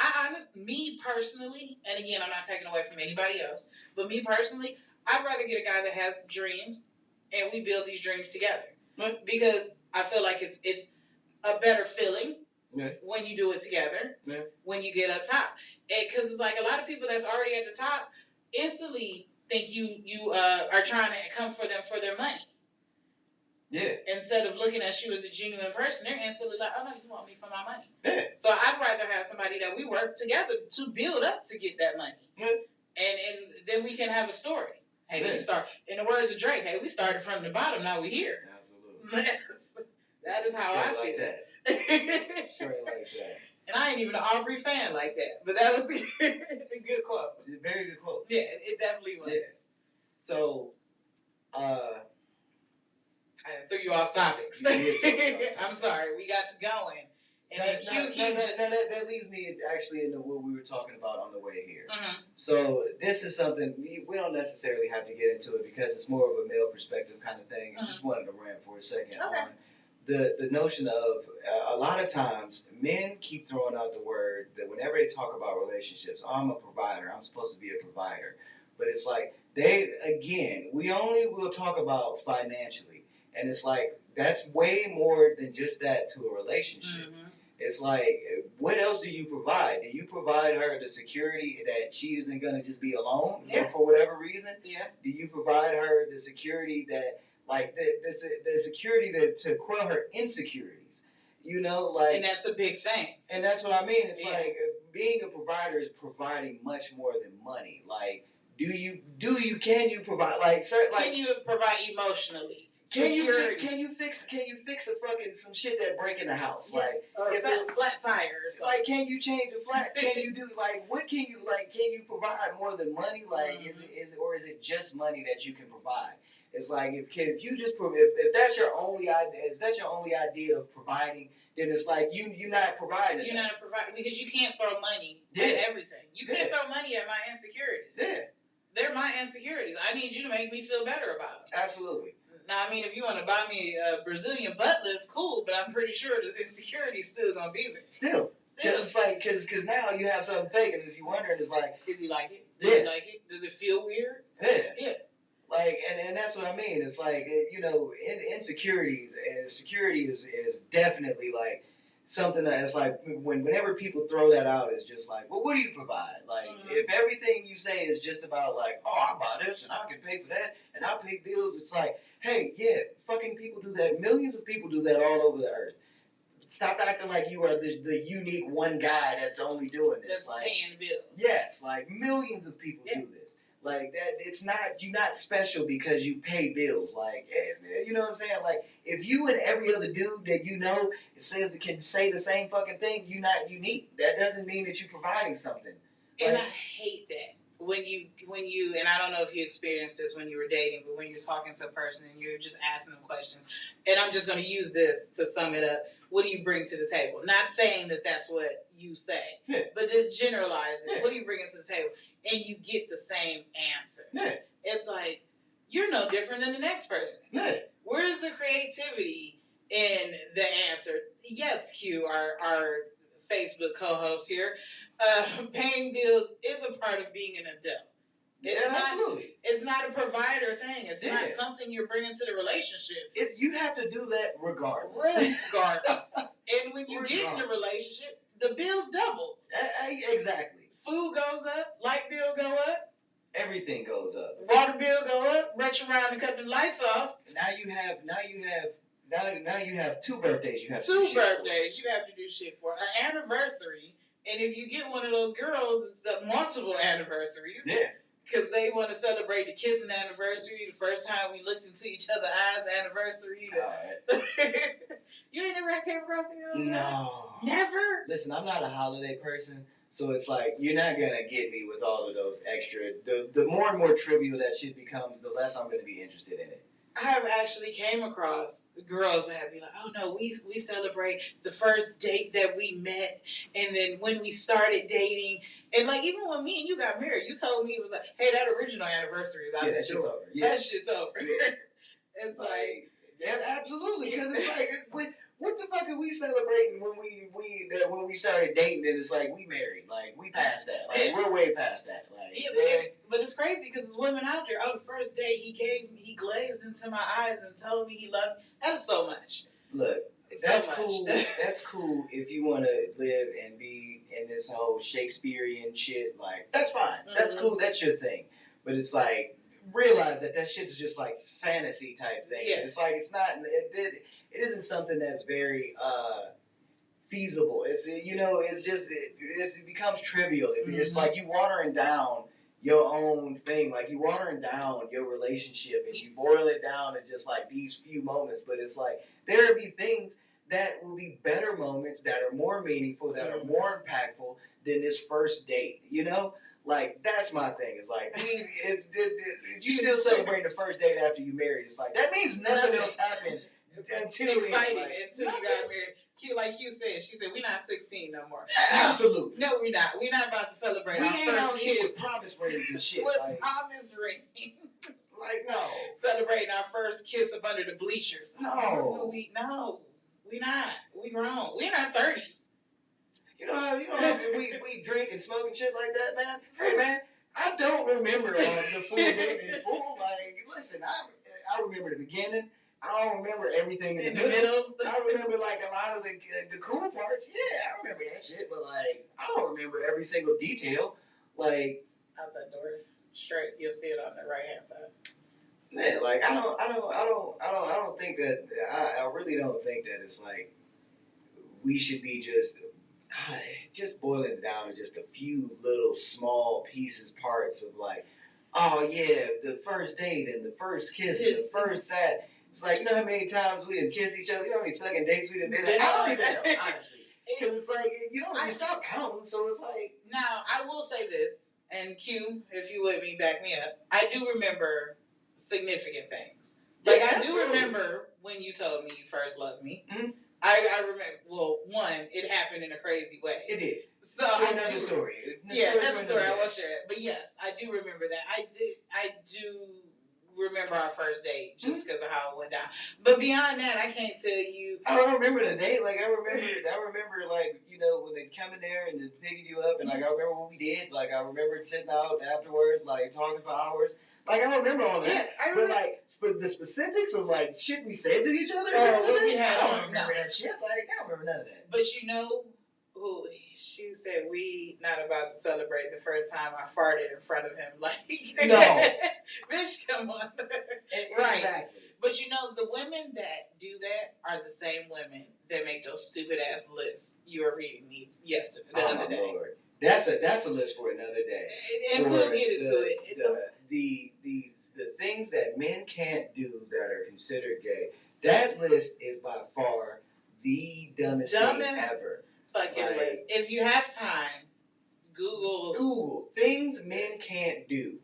Me personally, and again, I'm not taking away from anybody else, but me personally, I'd rather get a guy that has dreams, and we build these dreams together. Because I feel like it's a better feeling when you do it together, when you get up top. Because it's like a lot of people that's already at the top instantly think you are trying to come for them for their money. Yeah. Instead of looking at you as a genuine person, they're instantly like, oh no, you want me for my money. Yeah. So I'd rather have somebody that we work together to build up to get that money. And then we can have a story. Hey, we start, in the words of Drake, hey, we started from the bottom, now we're here. Absolutely. That is how I feel. Like that. Straight like that. And I ain't even an Aubrey fan like that. But that was a good quote. Very good quote. Yeah, it definitely was. Yeah. So, I threw you off topics. I'm sorry. We got to going. And that leads me actually into what we were talking about on the way here. Mm-hmm. So this is something we don't necessarily have to get into it because it's more of a male perspective kind of thing. I just wanted to rant for a second on the notion of a lot of times men keep throwing out the word that whenever they talk about relationships, I'm a provider, I'm supposed to be a provider. But it's like we only will talk about financially. And it's like, that's way more than just that to a relationship. Mm-hmm. It's like, what else do you provide? Do you provide her the security that she isn't going to just be alone for whatever reason? Yeah. Do you provide her the security that, like, the security to quell her insecurities? You know, like... And that's a big thing. And that's what I mean. It's like, being a provider is providing much more than money. Like, can you provide, like... Can you provide emotionally? Can you fix a fucking some shit that break in the house? Yes. Like, or if a flat tire or something. Like, can you change a flat? Can you do what can you provide more than money? Like, is it just money that you can provide? It's like if you just if that's your only idea of providing, then it's like you're not providing. You're not a provider because you can't throw money at everything. You can't throw money at my insecurities. Yeah. They're my insecurities. I need you to make me feel better about them. Absolutely. Now, I mean, if you want to buy me a Brazilian butt lift, cool, but I'm pretty sure the insecurity's still going to be there. Still. It's like, because now you have something fake, and as you wondering, it's like... Is he like it? Does he like it? Does it feel weird? Yeah. Like, and that's what I mean. It's like, you know, insecurities, and security is definitely, like, something that's like, whenever people throw that out, it's just like, well, what do you provide? Like, if everything you say is just about, like, oh, I buy this, and I can pay for that, and I pay bills, it's like, hey, yeah, fucking people do that. Millions of people do that all over the earth. Stop acting like you are the unique one guy that's only doing this. That's like, paying bills. Yes, like millions of people do this. Like that, you're not special because you pay bills. Like, you know what I'm saying? Like, if you and every other dude that you know can say the same fucking thing, you're not unique. That doesn't mean that you're providing something. And like, I hate that. When you and I don't know if you experienced this when you were dating, but when you're talking to a person and you're just asking them questions, and I'm just going to use this to sum it up. What do you bring to the table? Not saying that that's what you say, but to generalize it. What do you bring to the table? And you get the same answer. It's like, you're no different than the next person. Where's the creativity in the answer? Yes, Q, our Facebook co-host here. Paying bills is a part of being an adult. It's not a provider thing. It's not something you're bringing to the relationship. You have to do that regardless. And when you get in a relationship, the bills double. Exactly. Food goes up, light bill go up. Everything goes up. Water bill go up. Reach around and cut the lights off. Now you have 2 birthdays. You have to do shit for. You have to do shit for. An anniversary And if you get one of those girls, it's multiple anniversaries. Yeah. Because they want to celebrate the kissing anniversary, the first time we looked into each other's eyes anniversary. You ain't never came across any of those? No. Never? Listen, I'm not a holiday person, so it's like, you're not going to get me with all of those extra. The more and more trivial that shit becomes, the less I'm going to be interested in it. I have actually came across girls that have been like, oh no, we celebrate the first date that we met, and then when we started dating, and like even when me and you got married, you told me it was like, hey, that original anniversary is out that shit's over. Yeah. That shit's over. Yeah. It's like, yeah, absolutely, because it's like, what the fuck are we celebrating when we started dating? And it's like we married, like we passed that, like we're way past that. Like, yeah, but it's crazy because there's women out there. Oh, the first day he glazed into my eyes and told me he loved me. That is so much. Look, that's cool. That's cool if you want to live and be in this whole Shakespearean shit. Like that's fine. That's cool. That's your thing. But it's like, realize that shit's just like fantasy type thing. Yeah. It's like it's not. It isn't something that's very feasible. It's it becomes trivial. It's like you watering down your own thing. Like you watering down your relationship and you boil it down to just like these few moments. But it's like there'll be things that will be better moments that are more meaningful, that are more impactful than this first date. You know. Like, that's my thing. It's like, if you still celebrating the first date after you married, it's like, that means nothing else happened until you got married. Like you said, she said, we're not 16 no more. Absolutely. No, we're not. We're not about to celebrate our first kiss. With promise rings and shit. With promise rings. Like, no. Celebrating our first kiss up under the bleachers. No. We're not. We grown. We're in our 30s. You know after we drink and smoke and shit like that, man. Hey, man, I don't remember the full date in full. Like, listen, I remember the beginning. I don't remember everything in the middle. I remember like a lot of the cool parts. Yeah, I remember that shit, but like I don't remember every single detail. Like out that door, straight, you'll see it on the right hand side. Man, like I don't think that I really don't think that it's like we should be just boiling it down to just a few little small pieces, parts of like, oh yeah, the first date and the first kiss and the first that. It's like, you know how many times we didn't kiss each other? You know how many fucking dates we didn't do? I don't even know, honestly. Because it's like, you stop counting, so it's like. Now, I will say this, and Q, if you would back me up, I do remember significant things. Like, I do remember when you told me you first loved me. Mm-hmm. I remember, well, one, it happened in a crazy way. It did. So another story. Another story. I won't share that. But yes, I do remember that. I do remember our first date just because of how it went down. But beyond that, I can't tell you. I don't remember the date. Like I remember like, you know, when they come in there and just picking you up, and like I remember what we did. Like I remember sitting out afterwards, like talking for hours. Like I don't remember all that. Yeah, I remember. But like the specifics of like shit we said to each other. I don't remember that shit. Like I don't remember none of that. But you know who she said we not about to celebrate the first time I farted in front of him. Like no, bitch, come on. Right. Exactly. But you know the women that do that are the same women that make those stupid ass lists you were reading me yesterday. The other day. Lord. That's a list for another day. And we'll get into it. The things that men can't do that are considered gay. That list is by far the dumbest thing ever. Fucking list. If you have time, Google things men can't do.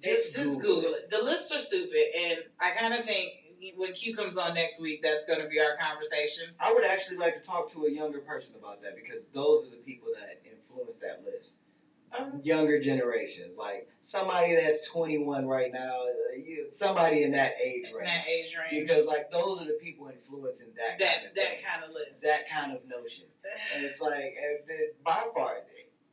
Just Google it. The lists are stupid, and I kind of think when Q comes on next week, that's going to be our conversation. I would actually like to talk to a younger person about that because those are the people that influence that list. Younger generations, like somebody that's 21 right now, somebody in that age range. Because like those are the people influencing that kind of list, that kind of notion, and it's like by far,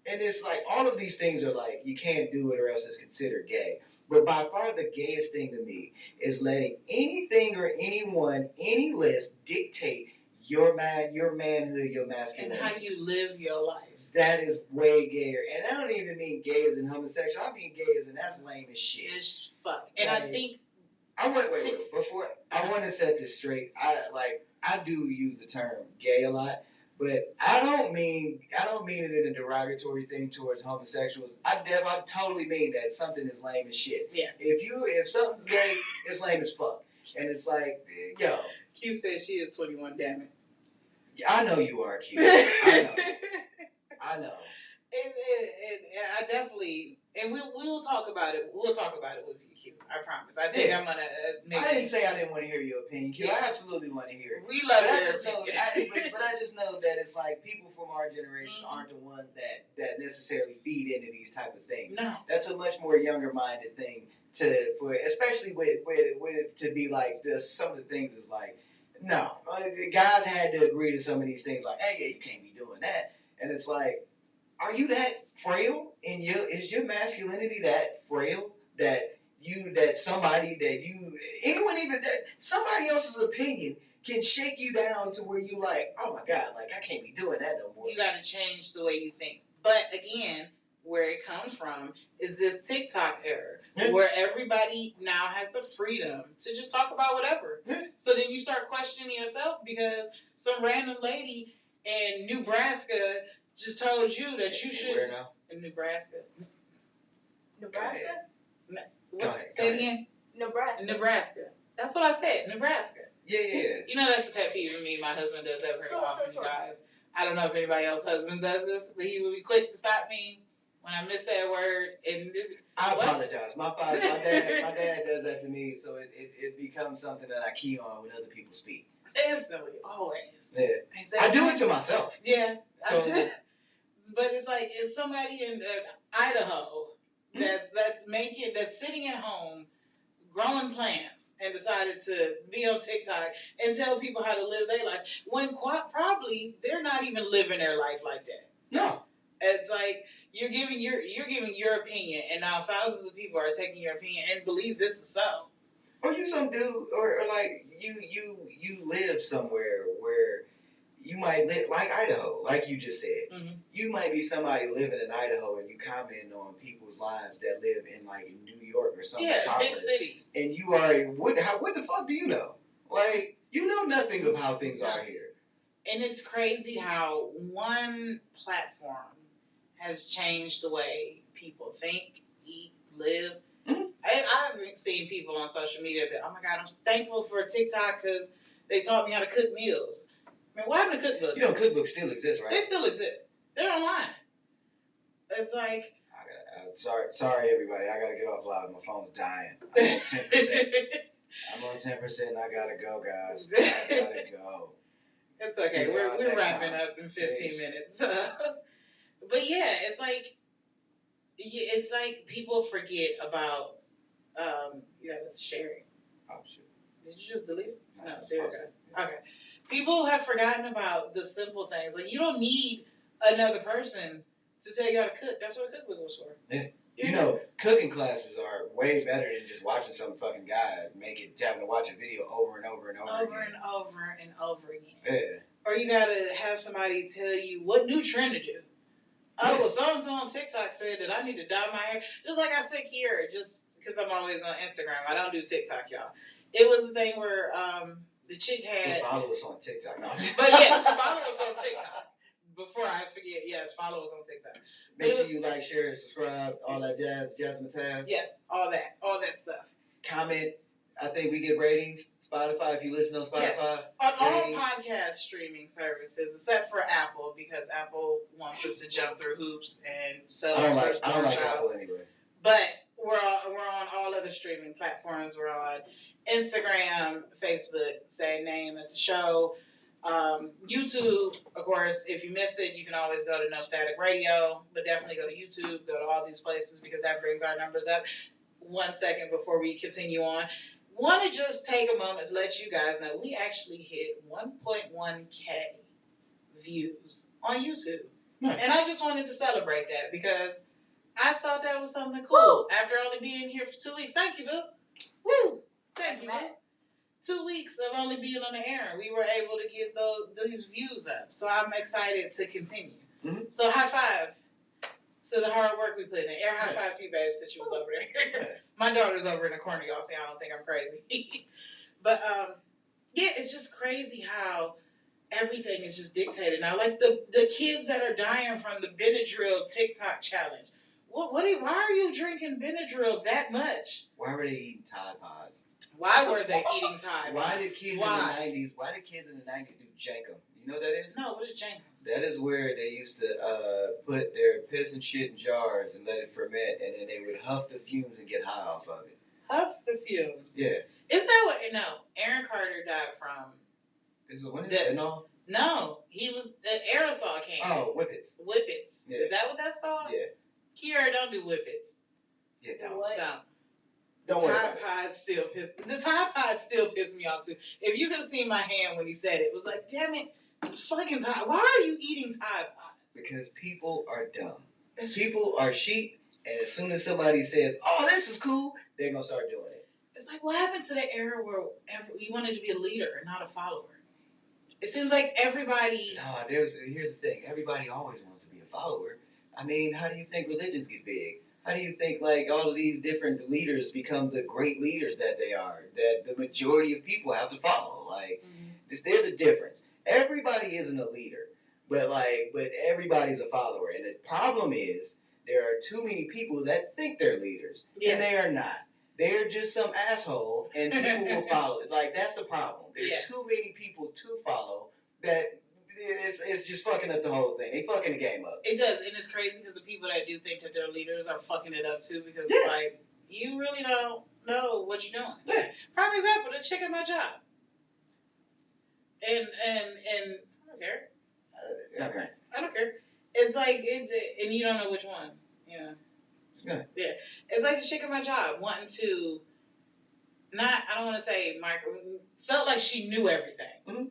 and it's like all of these things are like you can't do it or else it's considered gay. But by far the gayest thing to me is letting anything or anyone, any list dictate your manhood, your masculinity, and how you live your life. That is way gayer. And I don't even mean gay as in homosexual. I mean gay as in that's lame as shit. It's fuck. And I think I want to set this straight. I do use the term gay a lot, But I don't mean it in a derogatory thing towards homosexuals. I totally mean that something is lame as shit. Yes. If something's gay, it's lame as fuck. And it's like, yo. Q says she is 21, damn it. I know you are, Q. I know. I definitely, and we'll talk about it. We'll talk about it with you, Q. I promise. I think I'm gonna. I didn't say I didn't want to hear your opinion, Q. I absolutely want to hear it. We love your opinion. But I just know that it's like people from our generation aren't the ones that necessarily feed into these type of things. No, that's a much more younger minded thing especially with to be like this. Some of the things is like, no, the guys had to agree to some of these things. Like, hey, yeah, you can't be doing that, and it's like. Are you that frail? Is your masculinity that frail that somebody anyone even that somebody else's opinion can shake you down to where you like, oh my God, like I can't be doing that no more. You got to change the way you think. But again, where it comes from is this TikTok era where everybody now has the freedom to just talk about whatever. So then you start questioning yourself because some random lady in Nebraska just told you that you should. Where now? In Nebraska. Nebraska? Say it again. Nebraska. That's what I said. Nebraska. Yeah. You know that's a pet peeve of me. My husband does that very often, you guys. I don't know if anybody else's husband does this, but he would be quick to stop me when I miss that word. And I apologize. My dad does that to me, so it becomes something that I key on when other people speak. Instantly, always. Yeah. I do it to myself. Yeah. So, but it's like it's somebody in Idaho that's sitting at home growing plants and decided to be on TikTok and tell people how to live their life when probably they're not even living their life like that. No. It's like you're giving your opinion, and now thousands of people are taking your opinion and believe this is so. Or you some dude, or like you live somewhere where you might live like Idaho, like you just said. Mm-hmm. You might be somebody living in Idaho and you comment on people's lives that live in like New York or something. Yeah, big cities. And you are what the fuck do you know? Like you know nothing of how things are here. And it's crazy how one platform has changed the way people think, eat, live. Mm-hmm. I've seen people on social media that, oh my God, I'm thankful for TikTok because they taught me how to cook meals. I mean, what happened to cookbooks? You know, cookbooks still exist, right? They still exist. They're online. It's like... Sorry, everybody. I got to get off live. My phone's dying. I'm on 10%. I'm on 10% and I got to go, guys. I got to go. It's okay. We're wrapping up in 15 minutes. But yeah, it's like people forget about, you got to share it. Oh, shit. Did you just delete it? No, there we go. Okay. People have forgotten about the simple things. Like, you don't need another person to tell you how to cook. That's what a cookbook was for. Yeah. You know, cooking classes are way better than just watching some fucking guy having to watch a video over and over and over again. Over and over and over again. Yeah. Or you gotta have somebody tell you what new trend to do. Oh, well, so-and-so on TikTok said that I need to dye my hair. Just like I said here, just because I'm always on Instagram. I don't do TikTok, y'all. It was a thing where the chick had... Follow us on TikTok. No. But yes, follow us on TikTok. Before I forget, yes, follow us on TikTok. Make sure you like, share, subscribe, all that jazz, Jasmine Taz. Yes, all that stuff. Comment. I think we get ratings. Spotify, if you listen on Spotify. Yes. On all podcast streaming services, except for Apple, because Apple wants us to jump through hoops and sell our first I don't like Apple anyway. But we're on all other streaming platforms. We're on Instagram, Facebook, same name as the show. YouTube, of course, if you missed it, you can always go to No Static Radio, but definitely go to YouTube, go to all these places because that brings our numbers up. 1 second before we continue on. Want to just take a moment to let you guys know we actually hit 1.1K views on YouTube. Nice. And I just wanted to celebrate that because I thought that was something cool. Woo! After only being here for 2 weeks. Thank you, Boo. Woo! Thank you, Boo. 2 weeks of only being on the air, we were able to get these views up. So I'm excited to continue. Mm-hmm. So high five to the hard work we put in. Air high five to you, babe, since you was over there. My daughter's over in the corner, y'all, so I don't think I'm crazy. But, yeah, it's just crazy how everything is just dictated now. Like the kids that are dying from the Benadryl TikTok challenge. Why are you drinking Benadryl that much? Why were they eating Tide Pods? Why were they eating Tide Pods? Why did kids in the 90s do Jankum? You know what that is? No, what is Jankum? That is where they used to put their piss and shit in jars and let it ferment, and then they would huff the fumes and get high off of it. Huff the fumes? Yeah. Is that what? No, Aaron Carter died from. When is it? No, he was the aerosol can. Oh, whippets. Whippets. Yeah. Is that what that's called? Yeah. Kiara, don't do whippets. Yeah, don't. What? The Tide Pods still piss me off too. If you could have seen my hand when he said it, it was like, damn it, it's fucking Tide. Why are you eating Tide Pods? Because people are dumb. People are sheep, and as soon as somebody says, "Oh, this is cool," they're gonna start doing it. It's like, what happened to the era where you wanted to be a leader and not a follower? It seems like everybody. No, here's the thing. Everybody always wants to be a follower. I mean, how do you think religions get big? How do you think like all of these different leaders become the great leaders that they are? That the majority of people have to follow. Like, there's a difference. Everybody isn't a leader, but everybody's a follower. And the problem is there are too many people that think they're leaders, and they are not. They're just some asshole, and people will follow it. Like, that's the problem. There are too many people to follow that it's just fucking up the whole thing. They fucking the game up. It does, and it's crazy because the people that do think that they're leaders are fucking it up too, because it's like, you really don't know what you're doing. Yeah. Prime example, the chick at my job. And I don't care. Okay. I don't care. It's like, and you don't know which one. Yeah. It's like the chick at my job wanting to, I don't want to say felt like she knew everything. Mm-hmm.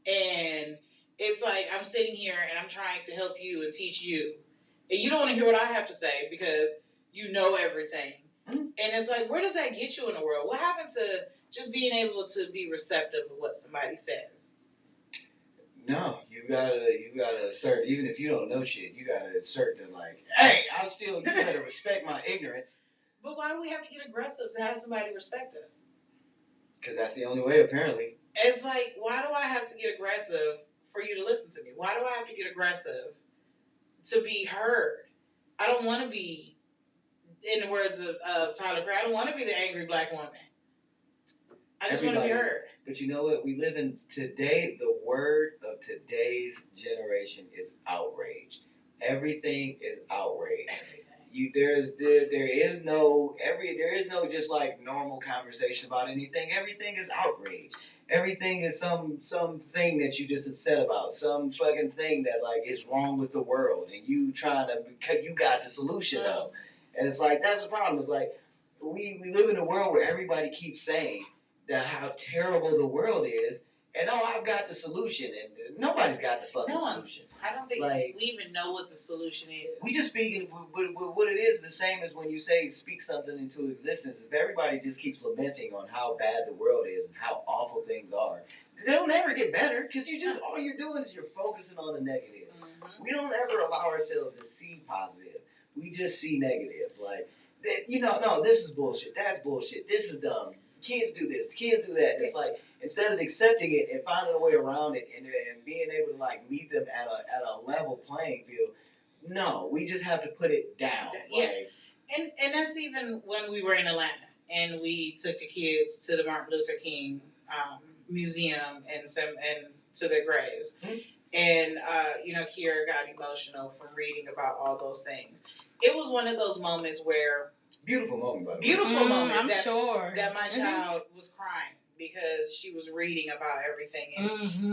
And it's like, I'm sitting here and I'm trying to help you and teach you. And you don't want to hear what I have to say because you know everything. Mm-hmm. And it's like, where does that get you in the world? What happened to just being able to be receptive of what somebody says? No, you gotta assert, even if you don't know shit, you gotta assert that, like, hey, you better respect my ignorance. But why do we have to get aggressive to have somebody respect us? Because that's the only way, apparently. It's like, why do I have to get aggressive for you to listen to me? Why do I have to get aggressive to be heard? I don't want to be, in the words of Tyler Perry, I don't want to be the angry black woman. I just want to be heard. But you know what? We live in today. The word of today's generation is outrage. Everything is outrage. There is no just like normal conversation about anything. Everything is outrage. Everything is some thing that you just upset about. Some fucking thing that like is wrong with the world, and you got the solution of. And it's like that's the problem. It's like we live in a world where everybody keeps saying that how terrible the world is, and I've got the solution, and nobody's got the fucking solution. I don't think we even know what the solution is. We just speaking what it is the same as when you say speak something into existence. If everybody just keeps lamenting on how bad the world is and how awful things are, they'll never get better because all you're doing is you're focusing on the negative. Mm-hmm. We don't ever allow ourselves to see positive. We just see negative. Like, no, this is bullshit. That's bullshit. This is dumb. Kids do this, kids do that. It's like, instead of accepting it and finding a way around it and being able to like meet them at a level playing field, no, we just have to put it down. Yeah. Like, and that's even when we were in Atlanta and we took the kids to the Martin Luther King museum and to their graves. Mm-hmm. And Kiera got emotional from reading about all those things. It was one of those moments where beautiful moment, by the way. Beautiful moment. I'm sure that my child was crying because she was reading about everything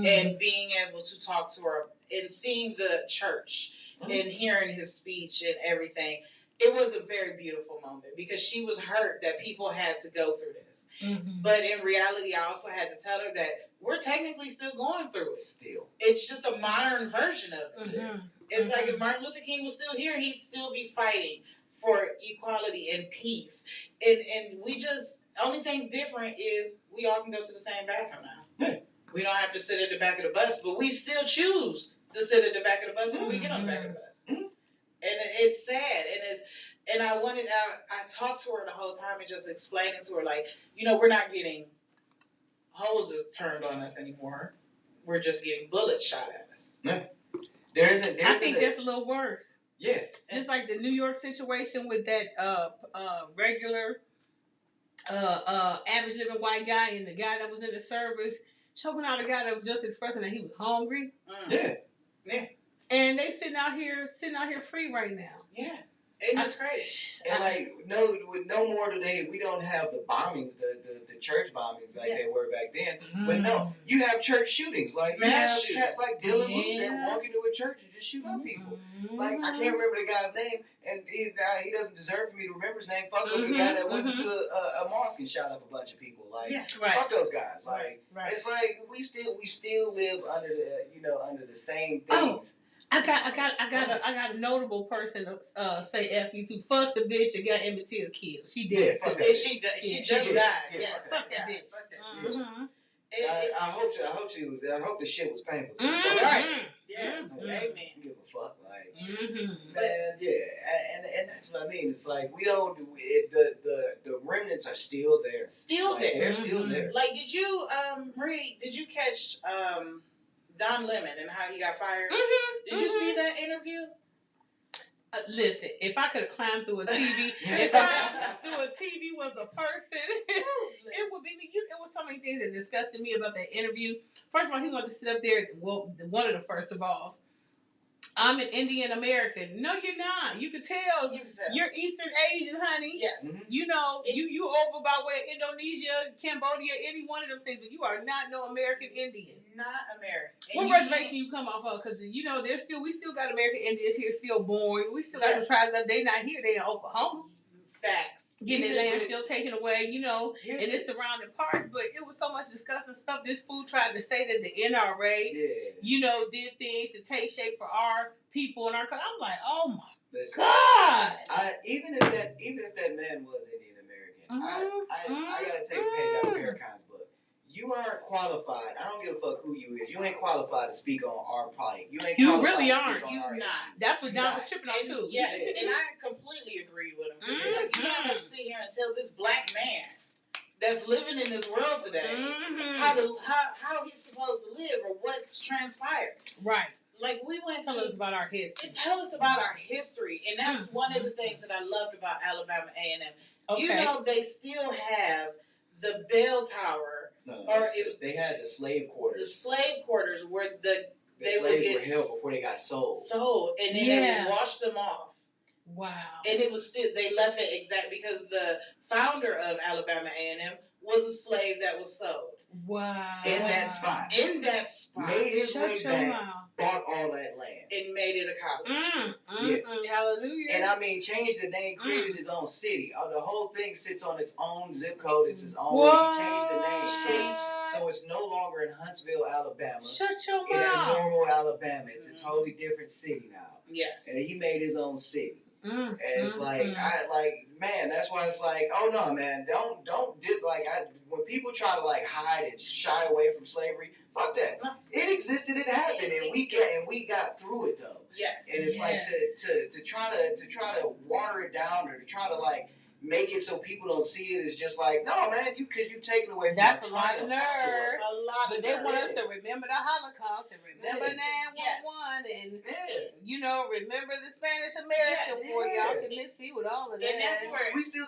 and being able to talk to her and seeing the church and hearing his speech and everything. It was a very beautiful moment because she was hurt that people had to go through this. Mm-hmm. But in reality, I also had to tell her that we're technically still going through it. Still. It's just a modern version of it. Mm-hmm. It's like if Martin Luther King was still here, he'd still be fighting for equality and peace. And we just, only thing different is we all can go to the same bathroom now. Yeah. We don't have to sit at the back of the bus, but we still choose to sit at the back of the bus when we get on the back of the bus. Mm-hmm. And it's sad. And I talked to her the whole time and just explaining to her, like, we're not getting hoses turned on us anymore. we're just getting bullets shot at us. Yeah. I think that's a little worse. Yeah. Just like the New York situation with that regular average living white guy and the guy that was in the service choking out a guy that was just expressing that he was hungry. Yeah. Yeah. And they sitting out here free right now. Yeah. And it's crazy. And like no more today. We don't have the bombings, the church bombings like they were back then. But no, you have church shootings. Like you have cats like Dylan Roof that walk into a church and just shoot up people. Like I can't remember the guy's name, and he doesn't deserve for me to remember his name. Fuck up the guy that went into a mosque and shot up a bunch of people. Like fuck those guys. Like it's like we still live under the same things. I got a notable person say F you too. Fuck the bitch that got Emmett Till killed. She did too. She just died. Yeah, fuck that bitch. I hope the shit was painful too. Right. Yes. Amen. Give a fuck, like man, yeah, and that's what I mean. It's like we don't do it. The remnants are still there. They're still there. Like, did you Marie? Did you catch Don Lemon and how he got fired? Did you see that interview? Listen, if I could have climbed through a TV, if climbed through a TV was a person, it would be. It was so many things that disgusted me about that interview. First of all, he wanted to sit up there. Well, one of the first of all, I'm an Indian American. No, you're not. You could tell. You're Eastern Asian, honey. Yes. You know, you over by way Indonesia, Cambodia, any one of them things, but you are not no American Indian. Not American. What reservation you come off of? Because you know, we still got American Indians here, still born. We still got some tribes that they not here. They in Oklahoma. Facts. Getting their land still taken away, you know, in its surrounding parts. But it was so much disgusting stuff. This fool tried to say that the NRA, you know, did things to take shape for our people and our country. I'm like, oh my God. Even if that man was Indian American, I gotta take a page out of Farrakhan's book. You aren't qualified. I don't give a fuck who you is. You ain't qualified to speak on our plight. You really aren't. You not. That's what Don was tripping on too. Yes, and I completely agree with him. Like, you don't have to sit here and tell this black man that's living in this world today how he's supposed to live or what's transpired. Right. Like we went tell us about our history. Tell us about our history, and that's one of the things that I loved about Alabama A&M. Okay. You know, they still have the bell tower. They had the slave quarters. The slave quarters where the slaves were held before they got sold. And then they would wash them off. Wow. And it was still, they left it exact because the founder of Alabama A&M was a slave that was sold. Wow. In that spot. Made his way back, bought all that land. And made it a college. Hallelujah. And I mean, changed the name, created his own city. The whole thing sits on its own zip code. It's his own. He changed the name. So it's no longer in Huntsville, Alabama. Shut your mouth. It's in Normal, Alabama. It's a totally different city now. Yes. And he made his own city. And it's man, that's why it's like, oh no, man, don't when people try to like hide and shy away from slavery, fuck that. It existed, it happened, and we got through it though. Yes. And it's like to try to water it down or to try to like make it so people don't see it is just like, no, man, you taking away from that's a lot of nerve. But they want us to remember the Holocaust and remember 9/11 and you know, remember the Spanish American War. Y'all can miss me with all of that. And that's where we still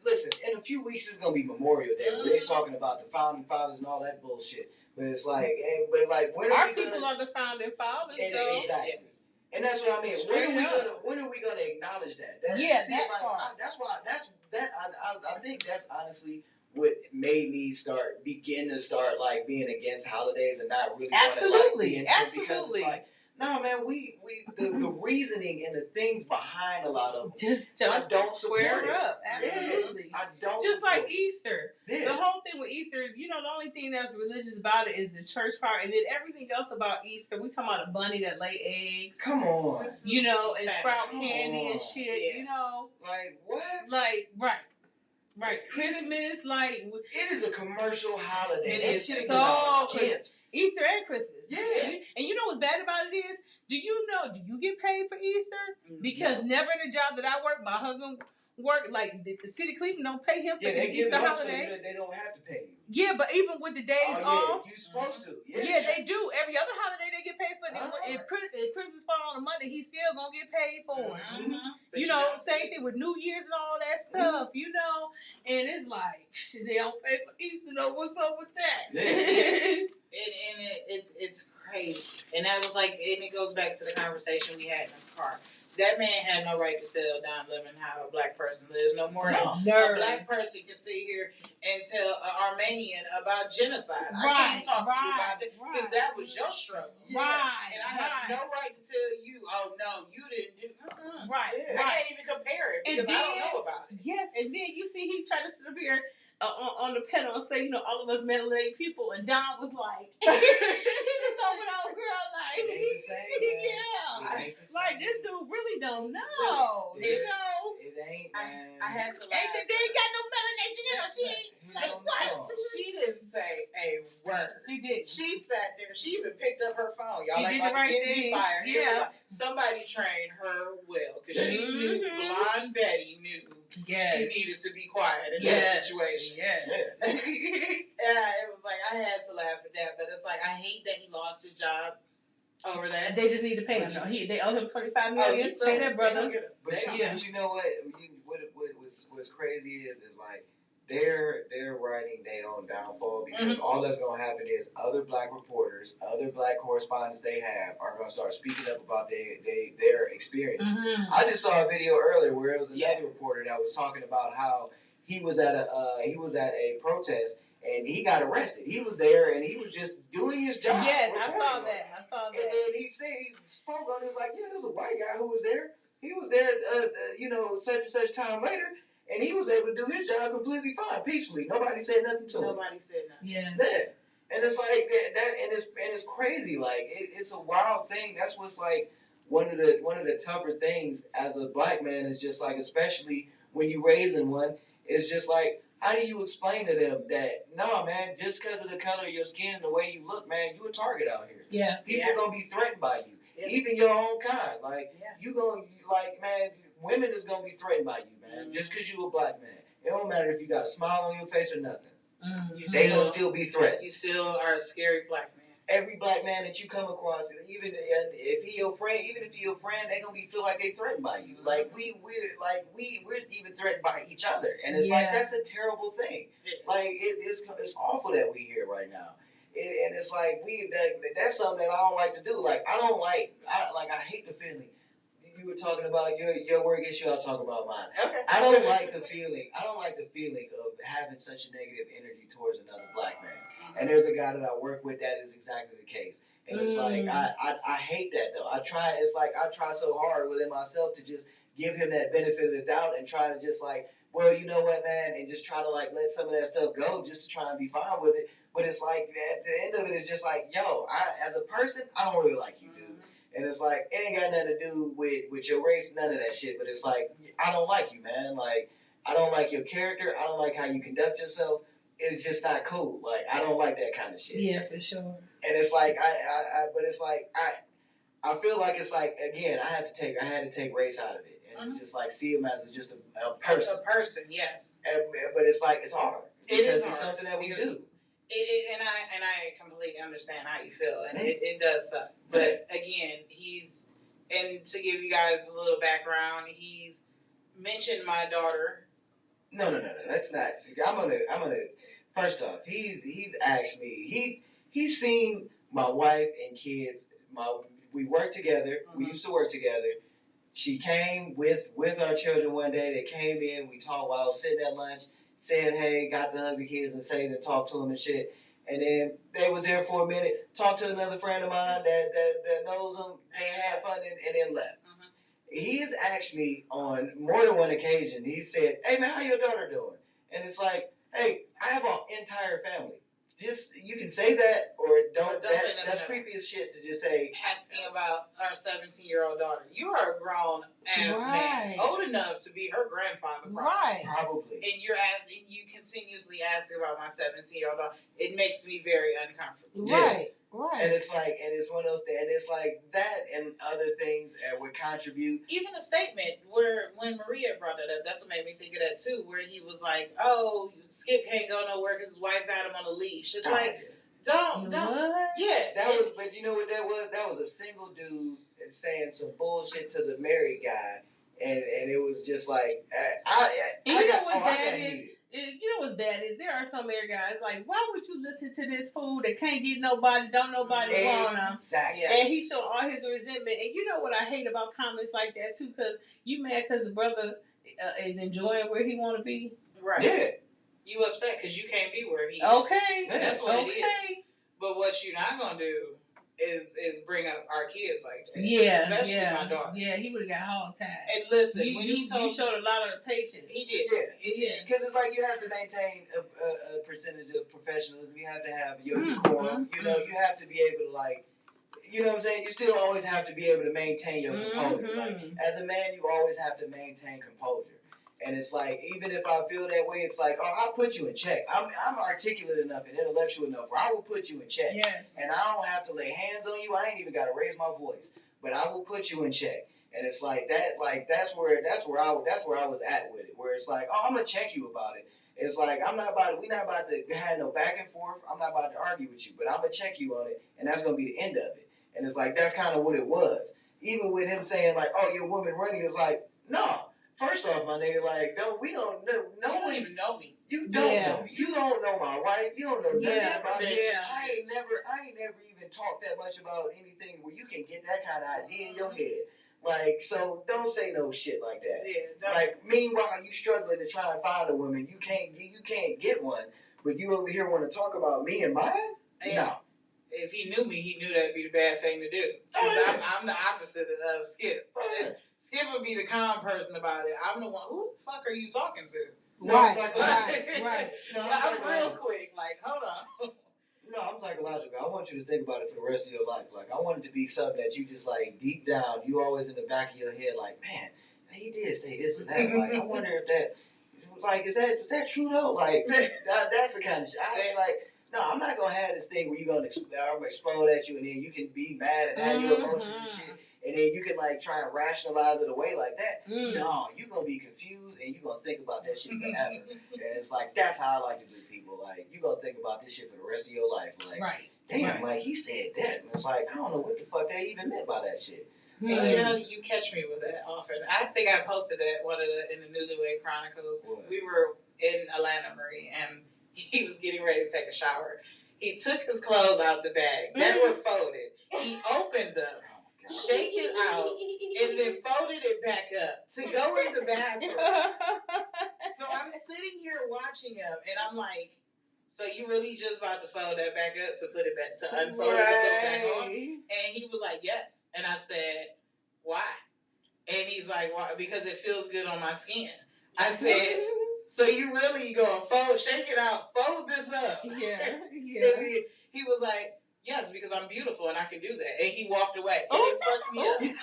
listen, in a few weeks it's gonna be Memorial Day. We're talking about the founding fathers and all that bullshit. But it's like when are our people are the founding fathers, though. Exactly. And that's what I mean. When are we gonna acknowledge that? That part. I think that's honestly what made me begin to start like being against holidays and not really absolutely. Because it's like, no, man, the reasoning and the things behind a lot of them, just I don't square it up. Absolutely. I don't. Just like Easter. Yeah. The whole thing with Easter, you know, the only thing that's religious about it is the church part, and then everything else about Easter, we talking about a bunny that lay eggs. Come on. You know, and sprout candy and shit. Yeah. You know. Like what? Like right. Christmas, like it is a commercial holiday. It is so gifts. Easter and Christmas. Yeah. And you know what's bad about it is, do you get paid for Easter? Because never in the job that I work, my husband work. Like the city of Cleveland don't pay him for they the give Easter it up so holiday. they don't have to pay you. Yeah, but even with the days off, you supposed to. Yeah, they do. Every other holiday they get paid for. If Christmas fall on a Monday, he's still gonna get paid for it. You know, same thing with New Year's and all that stuff. You know, and it's like they don't pay for Easter. Though, what's up with that? Yeah. It's crazy, and that was like, and it goes back to the conversation we had in the car. That man had no right to tell Don Lemon how a black person lives no more. No. A black person can sit here and tell an Armenian about genocide. I can't talk to you about that because that was your struggle. Right. And I have no right to tell you, oh no, you didn't do. Right. I can't even compare it because I don't know about it. Yes, and then you see he tried to sit up here on the panel and say, you know, all of us melanated people, and Don was like, he was over the old girl like, like this dude really don't know. Really? You know, it ain't. I had to laugh. They ain't got no melanation in her. She ain't like what? She didn't say a word. She did. She sat there. She even picked up her phone. Y'all she like did about the right to get thing. me fired. Yeah. It was like, somebody trained her well because she knew. Blonde Betty knew. Yes. She needed to be quiet in that situation. Yes. Yeah, it was like I had to laugh at that, but it's like I hate that he lost his job over that. They just need to pay him. No, they owe him $25 million. Pay that brother. But you know what? What's crazy is like they're writing their own downfall because all that's gonna happen is other black reporters, other black correspondents they have are gonna start speaking up about their experience. I just saw a video earlier where it was another reporter that was talking about how he was at a protest and he got arrested. He was there and he was just doing his job. Yes, I saw that. And then he spoke on it. He was like, yeah, there's a white guy who was there. He was there, such and such time later. And he was able to do his job completely fine, peacefully. Nobody said nothing to him. Nobody said nothing. Yeah. And it's like that, and it's crazy. Like it's a wild thing. That's what's like one of the tougher things as a black man is just like, especially when you raising one, is just like, how do you explain to them that no, man, just because of the color of your skin and the way you look, man, you a target out here. Yeah. People are gonna be threatened by you, even your own kind. Like you gonna man. Women is gonna be threatened by you, man. Just because you a black man. It don't matter if you got a smile on your face or nothing. They gonna still be threatened. You still are a scary black man. Every black man that you come across, even if he your friend, they gonna feel like they threatened by you. Like we're even threatened by each other, and it's like that's a terrible thing. Like it's awful that we here right now. And it's like that's something that I don't like to do. Like I hate the feeling. You were talking about your work issue. I'll talk about mine. Okay. I don't like the feeling of having such a negative energy towards another black man. And there's a guy that I work with that is exactly the case. And it's like I hate that though. I try so hard within myself to just give him that benefit of the doubt and try to just like, well, you know what, man, and just try to like let some of that stuff go just to try and be fine with it. But it's like at the end of it, it's just like, yo, as a person, I don't really like you, dude. And it's like, it ain't got nothing to do with your race, none of that shit. But it's like, I don't like you, man. Like, I don't like your character. I don't like how you conduct yourself. It's just not cool. Like, I don't like that kind of shit. Yeah, for sure. And it's like, I feel like it's like, again, I had to take race out of it. And it's just like, see him as just a person. A person, yes. But it's like, it's hard. It's something that we do. And I completely understand how you feel, and it does suck. But again, and to give you guys a little background, he's mentioned my daughter. No, that's not. I'm gonna. First off, he's asked me. He's seen my wife and kids. We work together. We used to work together. She came with our children one day. They came in. We talked while I was sitting at lunch. Said, hey, got to hug the kids and say and talk to them and shit. And then they was there for a minute, talked to another friend of mine that knows them. They had fun and then left. He has asked me on more than one occasion. He said, hey, man, how your daughter doing? And it's like, hey, I have an entire family. Just, you can say that or don't say that's creepy as shit to just say. Asking about our 17-year-old daughter. You are a grown-ass man, old enough to be her grandfather, Probably. And you continuously asking about my 17-year-old daughter. It makes me very uncomfortable. Right. Right. And it's like, and it's one of those things, and it's like that and other things would contribute. Even a statement where when Maria brought it up, that's what made me think of that too, where he was like, "Oh, Skip can't go nowhere because his wife got him on a leash." It's like, don't, What? yeah. That was, but you know what that was? That was a single dude saying some bullshit to the married guy, and it was just like, You know what's bad is there are some married guys like, why would you listen to this fool that can't get nobody, don't nobody want him? Exactly. Yes. And he showed all his resentment. And you know what I hate about comments like that too, because you mad because the brother is enjoying where he want to be. Right. Yeah. You upset because you can't be where he is. Okay. That's what it is. But what you're not gonna do is bring up our kids like that. Yeah, especially my daughter. Yeah, he would have got hog tied. And listen, when you showed a lot of patience. He did. Yeah, he did. Because it's like you have to maintain a percentage of professionalism. You have to have your decorum. You know, you have to be able to like, you know what I'm saying. You still always have to be able to maintain your composure. Like as a man, you always have to maintain composure. And it's like, even if I feel that way, it's like, oh, I'll put you in check. I'm articulate enough and intellectual enough where I will put you in check. Yes. And I don't have to lay hands on you. I ain't even got to raise my voice, but I will put you in check. And it's like that. Like that's where I was at with it. Where it's like, oh, I'm gonna check you about it. It's like we're not about to have no back and forth. I'm not about to argue with you, but I'm gonna check you on it, and that's gonna be the end of it. And it's like that's kind of what it was. Even with him saying like, oh, your woman running, is like, no. First off, my nigga, like, we don't know. No one even know me. You don't know me. You don't know my wife. You don't know nothing about me. Yeah. I ain't never even talked that much about anything where you can get that kind of idea in your head. Like, so don't say no shit like that. Yeah, like, meanwhile, you struggling to try and find a woman. You can't get one, but you over here want to talk about me and mine? Yeah. No. If he knew me, he knew that'd be the bad thing to do. I'm the opposite of Skip. Skip would be the calm person about it. I'm the one. Who the fuck are you talking to? Right. No, I'm real quick. Like, hold on. No, I'm psychological. I want you to think about it for the rest of your life. Like, I want it to be something that you just like deep down, you always in the back of your head, like, man, he did say this and that. Like, I wonder if that, like, is that true though? Like, that's the kind of shit. I ain't like. No, I'm not gonna have this thing where I'm gonna explode at you and then you can be mad and have your emotions and shit, and then you can like try and rationalize it away like that. No, you're gonna be confused and you're gonna think about that shit forever. And it's like that's how I like to do people. Like you're gonna think about this shit for the rest of your life. Like, damn, like he said that, and it's like I don't know what the fuck they even meant by that shit. And you know, you catch me with that often. I think I posted that in the Newlywed Chronicles. What? We were in Atlanta, Marie, and he was getting ready to take a shower. He took his clothes out the bag that were folded. He opened them, shake it out, and then folded it back up to go in the bathroom. So I'm sitting here watching him, and I'm like, so you really just about to fold that back up to put it back, to unfold it and put it back on? And he was like, yes. And I said, why? And he's like, why? Because it feels good on my skin. I said, so you really gonna shake it out, fold this up? Yeah. And he was like, yes, because I'm beautiful and I can do that. And he walked away. And it fucked me up. I didn't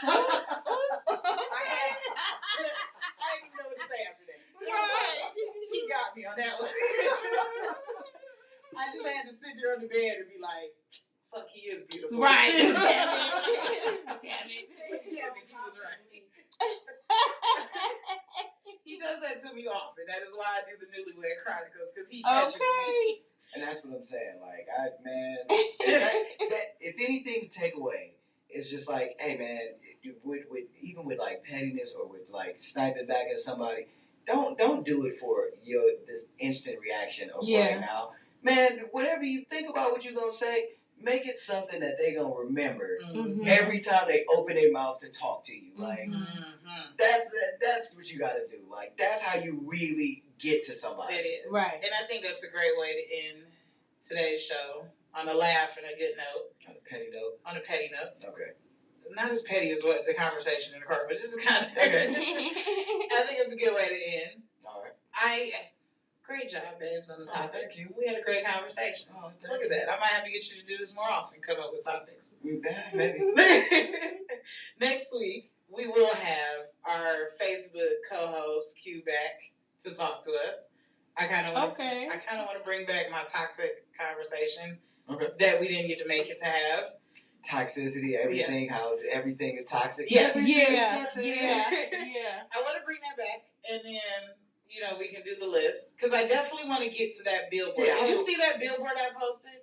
even know what to say after that. He got me on that one. I just had to sit there on the bed and be like, fuck, he is beautiful. Right. Damn it. He was right. He does that to me often. That is why I do the Newlywed Chronicles, because he catches me. And that's what I'm saying. Like, if anything to take away, it's just like, hey, man, even with like pettiness or with like sniping back at somebody, don't do it for this instant reaction of right now. Man, whatever you think about what you're gonna say, make it something that they gonna remember every time they open their mouth to talk to you. Like that's what you gotta do. Like that's how you really get to somebody. It is. Right. And I think that's a great way to end today's show on a laugh and a good note. On a petty note. On a petty note. Okay. Not as petty as what the conversation in the car, but just kind of. I think it's a good way to end. All right. Great job, babes, on the topic. Thank you. We had a great conversation. Look at that. I might have to get you to do this more often. Come up with topics. Maybe. Next week we will have our Facebook co-host Q back to talk to us. I kind of want to bring back my toxic conversation that we didn't get to make it to have. Toxicity, everything, how everything is toxic. Yes. Yeah. I want to bring that back, and then we can do the list because I definitely want to get to that billboard. Did you see that billboard I posted?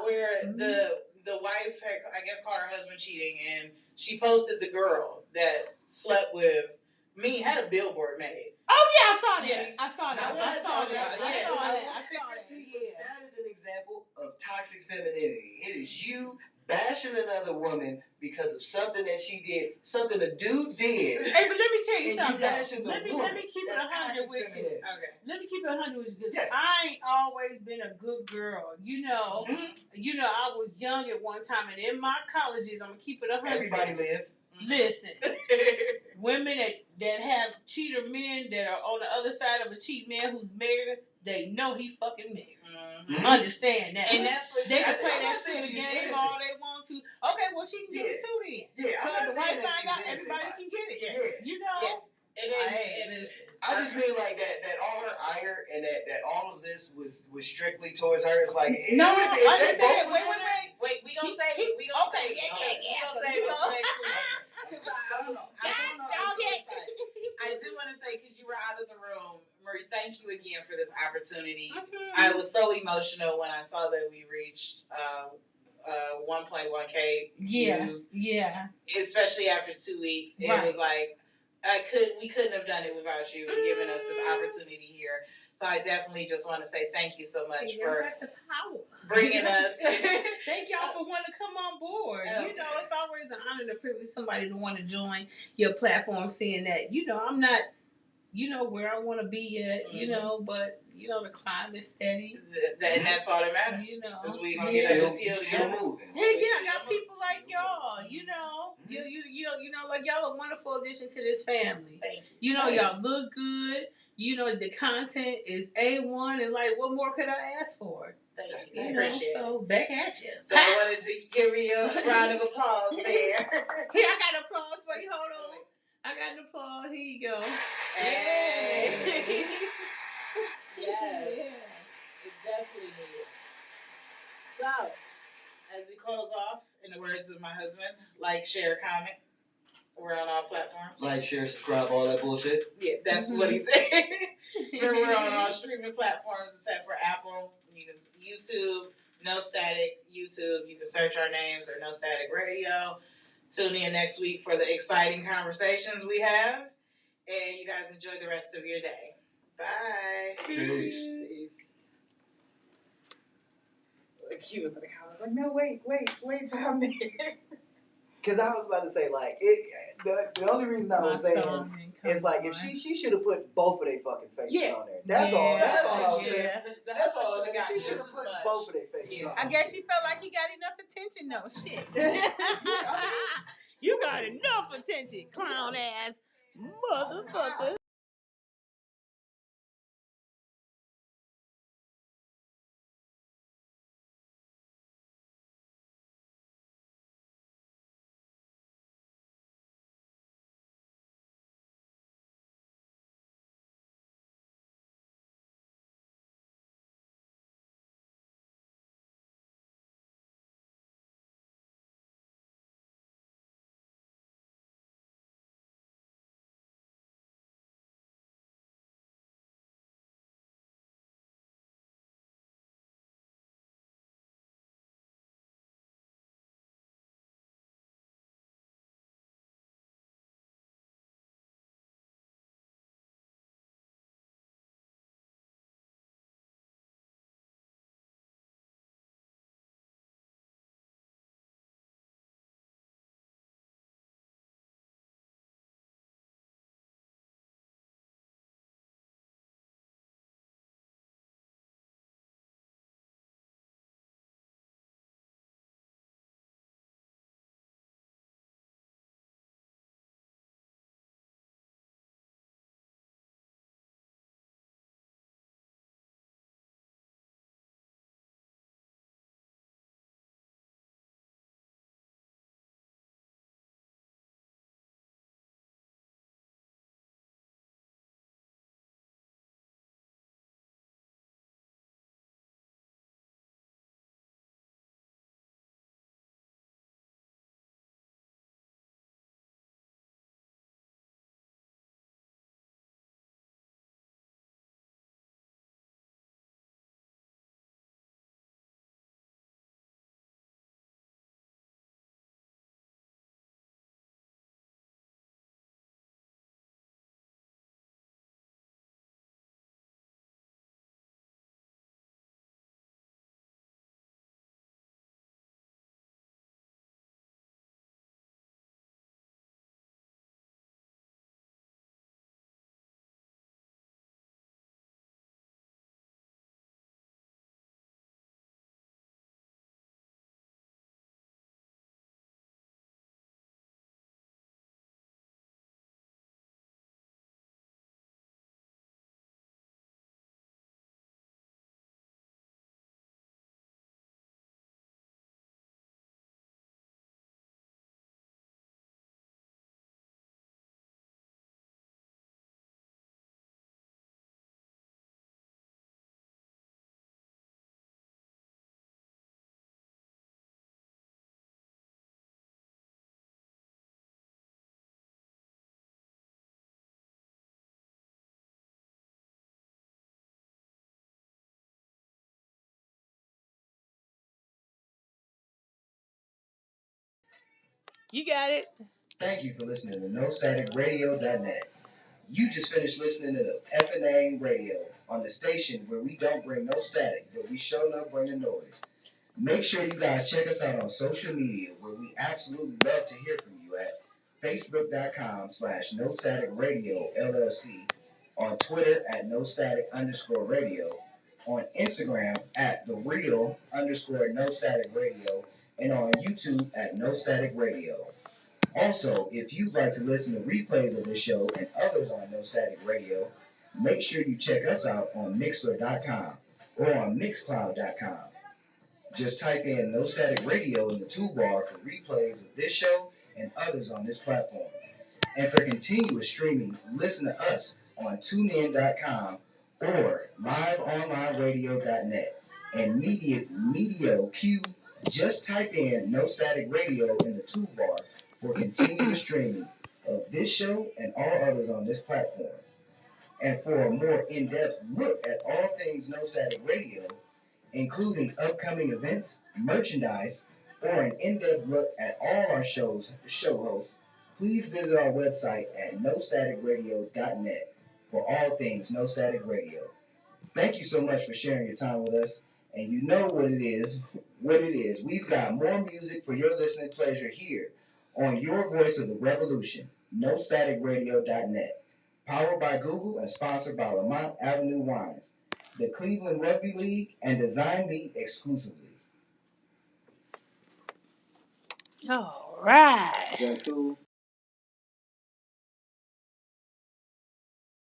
Where the wife had, I guess, caught her husband cheating, and she posted the girl that slept with me, had a billboard made. Oh yeah, I saw that. Yes. I saw that. I saw that. See, that is an example of toxic femininity. It is you bashing another woman because of something that she did, something a dude did. Hey, but let me tell you something. Let me keep it 100 with you. Okay. Let me keep it 100 with you because Yes. I ain't always been a good girl. I was young at one time, and in my colleges, I'm gonna keep it 100. Everybody lived. Listen, women that have cheater men that are on the other side of a cheat man who's married, they know he fucking married. Understand that. And that's what they can play that stupid game all they want to. Okay, well she can get it too then. Yeah, so I'm the wife find out, everybody can get it. Yeah. And I just mean like that all her ire and that all of this was strictly towards her. It's like no, understand. Wait. We gonna say it. We gonna say it. We gonna say it next week. I do want to say, because you were out of the room, Marie, thank you again for this opportunity. I was so emotional when I saw that we reached 1.1K views. Yeah. Especially after 2 weeks. It was like, we couldn't have done it without you and giving us this opportunity here. So I definitely just want to say thank you so much for bringing us. Thank y'all for wanting to come on board. Okay. It's always an honor to privilege somebody to want to join your platform, seeing that, I'm not, where I want to be yet, but, the climb is steady. And that's all that matters. Because we're going to get up this hill together. Moving. Hey, I got people like y'all, like y'all a wonderful addition to this family. Thank you. Y'all look good. The content is A1, and like, what more could I ask for? Thank you. So back at you. So I wanted to give you a round of applause there. Here, I got applause for you. Hold on. I got an applause. Here you go. Hey. Yes. It definitely needed. So, as we close off, in the words of my husband, like, share, comment. We're on all platforms. Like, share, subscribe, all that bullshit. Yeah, that's what he said. We're on all streaming platforms except for Apple. You can YouTube, No Static YouTube. You can search our names or No Static Radio. Tune in next week for the exciting conversations we have. And you guys enjoy the rest of your day. Bye. Peace. He was in the comments like, no, wait till I'm there. Because I was about to say, like, the only reason I was saying is like, if she should have put both of their fucking faces on there. That's all. That's all I was saying. That's all. She should have put both of their faces on. I guess she felt like he got enough attention, though. Shit. You got enough attention, clown ass motherfucker. You got it. Thank you for listening to NoStaticRadio.net. You just finished listening to the FNA Radio on the station where we don't bring no static, but we show no bring the noise. Make sure you guys check us out on social media where we absolutely love to hear from you at facebook.com/no static radio LLC, on Twitter at no static underscore radio, on Instagram at the real underscore no static radio, and on YouTube at no static radio. Also, if you'd like to listen to replays of this show and others on No Static Radio, make sure you check us out on Mixler.com or on Mixcloud.com. Just type in No Static Radio in the toolbar for replays of this show and others on this platform. And for continuous streaming, listen to us on TuneIn.com or LiveOnlineRadio.net. And Media Q, just type in No Static Radio in the toolbar for continuous streaming of this show and all others on this platform. And for a more in-depth look at all things No Static Radio, including upcoming events, merchandise, or an in-depth look at all our show hosts, please visit our website at nostaticradio.net for all things No Static Radio. Thank you so much for sharing your time with us. And you know what it is. We've got more music for your listening pleasure here on your voice of the revolution, nostaticradio.net. Powered by Google and sponsored by Lamont Avenue Wines, the Cleveland Rugby League, and Design Beat exclusively. All right. Is that cool?